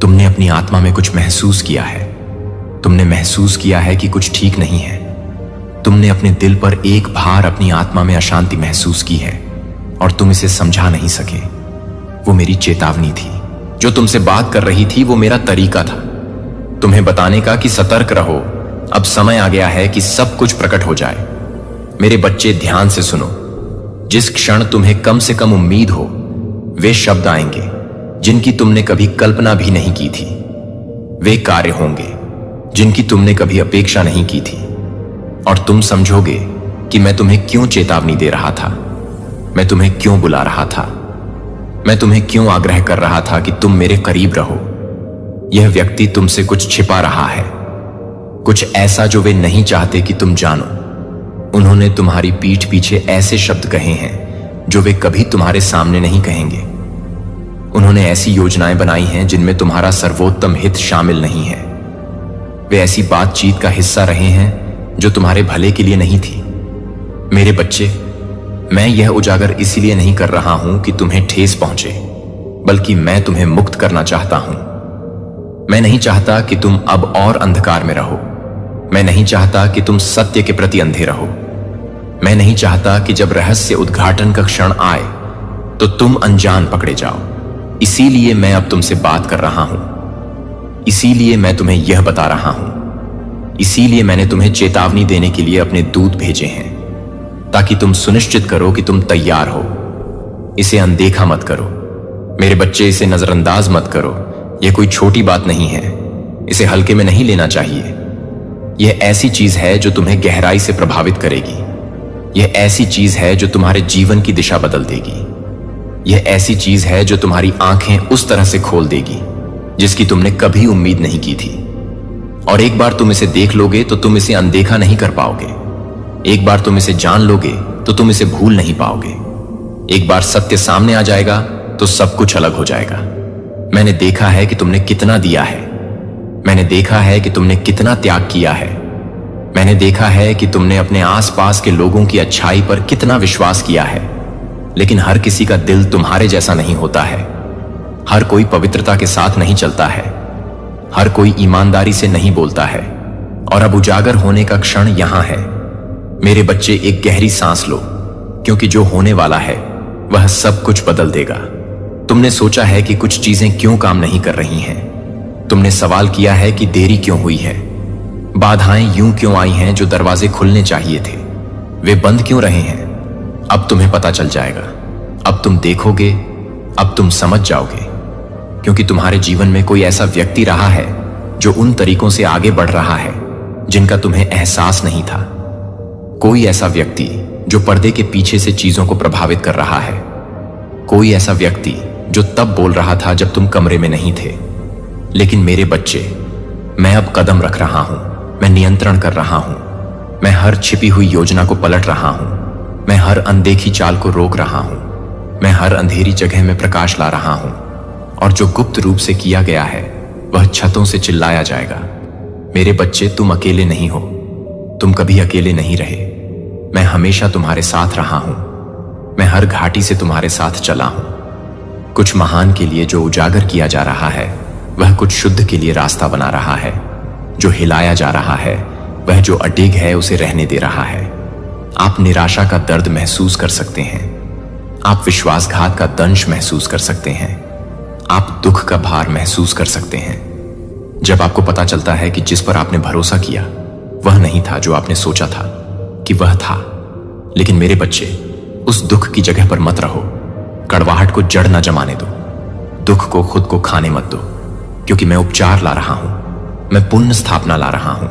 Speaker 1: तुमने अपनी आत्मा में कुछ महसूस किया है, तुमने महसूस किया है कि कुछ ठीक नहीं है। तुमने अपने दिल पर एक भार, अपनी आत्मा में अशांति महसूस की है, और तुम इसे समझा नहीं सके। वो मेरी चेतावनी थी, जो तुमसे बात कर रही थी, वो मेरा तरीका था तुम्हें बताने का कि सतर्क रहो। अब समय आ गया है कि सब कुछ प्रकट हो जाए। मेरे बच्चे, ध्यान से सुनो। जिस क्षण तुम्हें कम से कम उम्मीद हो, वे शब्द आएंगे जिनकी तुमने कभी कल्पना भी नहीं की थी। वे कार्य होंगे जिनकी तुमने कभी अपेक्षा नहीं की थी, और तुम समझोगे कि मैं तुम्हें क्यों चेतावनी दे रहा था, मैं तुम्हें क्यों बुला रहा था, मैं तुम्हें क्यों आग्रह कर रहा था कि तुम मेरे करीब रहो। यह व्यक्ति तुमसे कुछ छिपा रहा है, कुछ ऐसा जो वे नहीं चाहते कि तुम जानो। उन्होंने तुम्हारी पीठ पीछे ऐसे शब्द कहे हैं जो वे कभी तुम्हारे सामने नहीं कहेंगे। उन्होंने ऐसी योजनाएं बनाई हैं जिनमें तुम्हारा सर्वोत्तम हित शामिल नहीं है। वे ऐसी बातचीत का हिस्सा रहे हैं जो तुम्हारे भले के लिए नहीं थी। मेरे बच्चे, मैं यह उजागर इसलिए नहीं कर रहा हूं कि तुम्हें ठेस पहुंचे, बल्कि मैं तुम्हें मुक्त करना चाहता हूं। मैं नहीं चाहता कि तुम अब और अंधकार में रहो। मैं नहीं चाहता कि तुम सत्य के प्रति अंधे रहो। मैं नहीं चाहता कि जब रहस्य उद्घाटन का क्षण आए तो तुम अनजान पकड़े जाओ। इसीलिए मैं अब तुमसे बात कर रहा हूं, इसीलिए मैं तुम्हें यह बता रहा हूं, इसीलिए मैंने तुम्हें चेतावनी देने के लिए अपने दूत भेजे हैं, ताकि तुम सुनिश्चित करो कि तुम तैयार हो। इसे अनदेखा मत करो मेरे बच्चे, इसे नजरअंदाज मत करो। यह कोई छोटी बात नहीं है, इसे हल्के में नहीं लेना चाहिए। यह ऐसी चीज है जो तुम्हें गहराई से प्रभावित करेगी। यह ऐसी चीज है जो तुम्हारे जीवन की दिशा बदल देगी। यह ऐसी चीज है जो तुम्हारी आंखें उस तरह से खोल देगी जिसकी तुमने कभी उम्मीद नहीं की थी। और एक बार तुम इसे देख लोगे तो तुम इसे अनदेखा नहीं कर पाओगे। एक बार तुम इसे जान लोगे तो तुम इसे भूल नहीं पाओगे। एक बार सत्य सामने आ जाएगा तो सब कुछ अलग हो जाएगा। मैंने देखा है कि तुमने कितना दिया है। मैंने देखा है कि तुमने कितना त्याग किया है। मैंने देखा है कि तुमने अपने आसपास के लोगों की अच्छाई पर कितना विश्वास किया है। लेकिन हर किसी का दिल तुम्हारे जैसा नहीं होता है। हर कोई पवित्रता के साथ नहीं चलता है। हर कोई ईमानदारी से नहीं बोलता है। और अब उजागर होने का क्षण यहां है। मेरे बच्चे, एक गहरी सांस लो, क्योंकि जो होने वाला है वह सब कुछ बदल देगा। तुमने सोचा है कि कुछ चीजें क्यों काम नहीं कर रही हैं। तुमने सवाल किया है कि देरी क्यों हुई है। बाधाएं यूं क्यों आई हैं जो दरवाजे खुलने चाहिए थे, वे बंद क्यों रहे हैं। अब तुम्हें पता चल जाएगा। अब तुम देखोगे, अब तुम समझ जाओगे। क्योंकि तुम्हारे जीवन में कोई ऐसा व्यक्ति रहा है जो उन तरीकों से आगे बढ़ रहा है जिनका तुम्हें एहसास नहीं था। कोई ऐसा व्यक्ति जो पर्दे के पीछे से चीजों को प्रभावित कर रहा है। कोई ऐसा व्यक्ति जो तब बोल रहा था जब तुम कमरे में नहीं थे। लेकिन मेरे बच्चे, मैं अब कदम रख रहा हूं। मैं नियंत्रण कर रहा हूं। मैं हर छिपी हुई योजना को पलट रहा हूं। मैं हर अनदेखी चाल को रोक रहा हूं। मैं हर अंधेरी जगह में प्रकाश ला रहा हूं। और जो गुप्त रूप से किया गया है वह छतों से चिल्लाया जाएगा। मेरे बच्चे, तुम अकेले नहीं हो। तुम कभी अकेले नहीं रहे। मैं हमेशा तुम्हारे साथ रहा हूं। मैं हर घाटी से तुम्हारे साथ चला हूं। कुछ महान के लिए जो उजागर किया जा रहा है वह कुछ शुद्ध के लिए रास्ता बना रहा है। जो हिलाया जा रहा है वह जो अडिग है उसे रहने दे रहा है। आप निराशा का दर्द महसूस कर सकते हैं। आप विश्वासघात का दंश महसूस कर सकते हैं। आप दुख का भार महसूस कर सकते हैं। जब आपको पता चलता है कि जिस पर आपने भरोसा किया वह नहीं था जो आपने सोचा था कि वह था। लेकिन मेरे बच्चे, उस दुख की जगह पर मत रहो। कड़वाहट को जड़ न जमाने दो। दुख को खुद को खाने मत दो, क्योंकि मैं उपचार ला रहा हूं। मैं पुण्य स्थापना ला रहा हूं।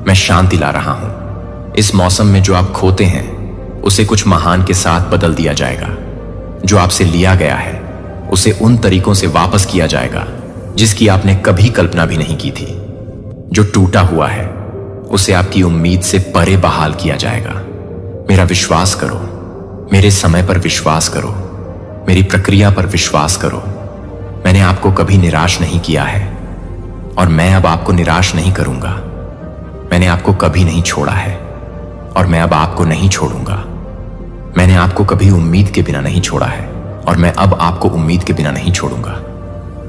Speaker 1: मैं शांति ला रहा हूं। इस मौसम में जो आप खोते हैं उसे कुछ महान के साथ बदल दिया जाएगा। जो आपसे लिया गया है उसे उन तरीकों से वापस किया जाएगा जिसकी आपने कभी कल्पना भी नहीं की थी। जो टूटा हुआ है उसे आपकी उम्मीद से परे बहाल किया जाएगा। मेरा विश्वास करो। मेरे समय पर विश्वास करो। मेरी प्रक्रिया पर विश्वास करो। मैंने आपको कभी निराश नहीं किया है और मैं अब आपको निराश नहीं करूंगा। मैंने आपको कभी नहीं छोड़ा है और मैं अब आपको नहीं छोड़ूंगा। मैंने आपको कभी उम्मीद के बिना नहीं छोड़ा है और मैं अब आपको उम्मीद के बिना नहीं छोड़ूंगा।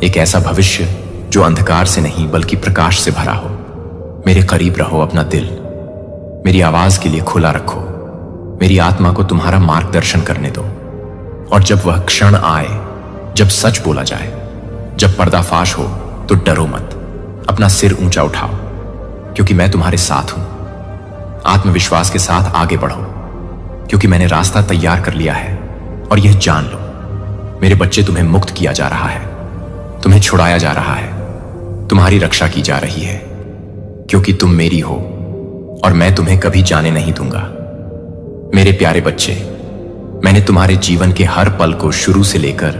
Speaker 1: एक ऐसा भविष्य जो अंधकार से नहीं बल्कि प्रकाश से भरा हो। मेरे करीब रहो। अपना दिल मेरी आवाज के लिए खुला रखो। मेरी आत्मा को तुम्हारा मार्गदर्शन करने दो। और जब वह क्षण आए, जब सच बोला जाए, जब पर्दाफाश हो, तो डरो मत। अपना सिर ऊंचा उठाओ, क्योंकि मैं तुम्हारे साथ हूं। आत्मविश्वास के साथ आगे बढ़ो, क्योंकि मैंने रास्ता तैयार कर लिया है। और यह जान लो, मेरे बच्चे, तुम्हें मुक्त किया जा रहा है। तुम्हें छुड़ाया जा रहा है। तुम्हारी रक्षा की जा रही है, क्योंकि तुम मेरी हो और मैं तुम्हें कभी जाने नहीं दूंगा। मेरे प्यारे बच्चे, मैंने तुम्हारे जीवन के हर पल को शुरू से लेकर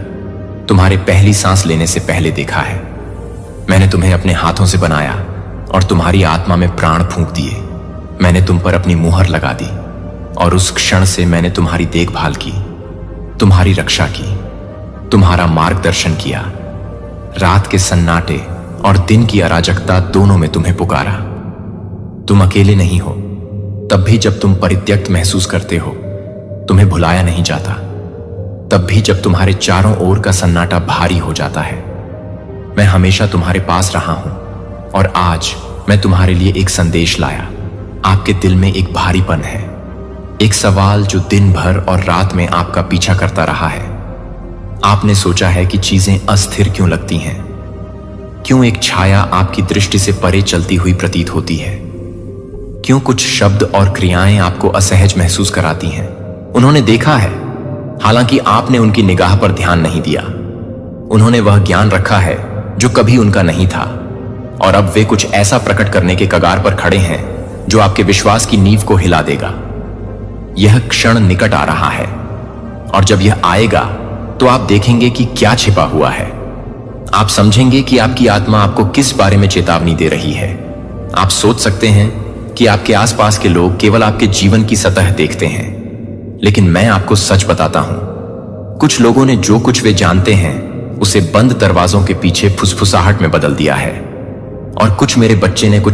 Speaker 1: तुम्हारे पहली सांस लेने से पहले देखा है। मैंने तुम्हें अपने हाथों से बनाया और तुम्हारी आत्मा में प्राण फूंक दिए। मैंने तुम पर अपनी मुहर लगा दी और उस क्षण से मैंने तुम्हारी देखभाल की, तुम्हारी रक्षा की, तुम्हारा मार्गदर्शन किया। रात के सन्नाटे और दिन की अराजकता दोनों में तुम्हें पुकारा। तुम अकेले नहीं हो। तब भी जब तुम परित्यक्त महसूस करते हो, तुम्हें भुलाया नहीं जाता। तब भी जब तुम्हारे चारों ओर का सन्नाटा भारी हो जाता है, मैं हमेशा तुम्हारे पास रहा हूं। और आज मैं तुम्हारे लिए एक संदेश लाया। आपके दिल में एक भारीपन है, एक सवाल जो दिन भर और रात में आपका पीछा करता रहा है। आपने सोचा है कि चीजें अस्थिर क्यों लगती हैं, क्यों एक छाया आपकी दृष्टि से परे चलती हुई प्रतीत होती है, क्यों कुछ शब्द और क्रियाएं आपको असहज महसूस कराती हैं। उन्होंने देखा है, हालांकि आपने उनकी निगाह पर ध्यान नहीं दिया। उन्होंने वह ज्ञान रखा है जो कभी उनका नहीं था, और अब वे कुछ ऐसा प्रकट करने के कगार पर खड़े हैं जो आपके विश्वास की नींव को हिला देगा। यह क्षण निकट आ रहा है, और जब यह आएगा तो आप देखेंगे कि क्या छिपा हुआ है। आप समझेंगे कि आपकी आत्मा आपको किस बारे में चेतावनी दे रही है। आप सोच सकते हैं कि आपके आसपास के लोग केवल आपके जीवन की सतह देखते हैं, लेकिन मैं आपको सच बताता हूं, कुछ लोगों ने जो कुछ वे जानते हैं उसे बंद दरवाजों के पीछे फुसफुसाहट में बदल दिया है, और कुछ मेरे बच्चे ने कुछ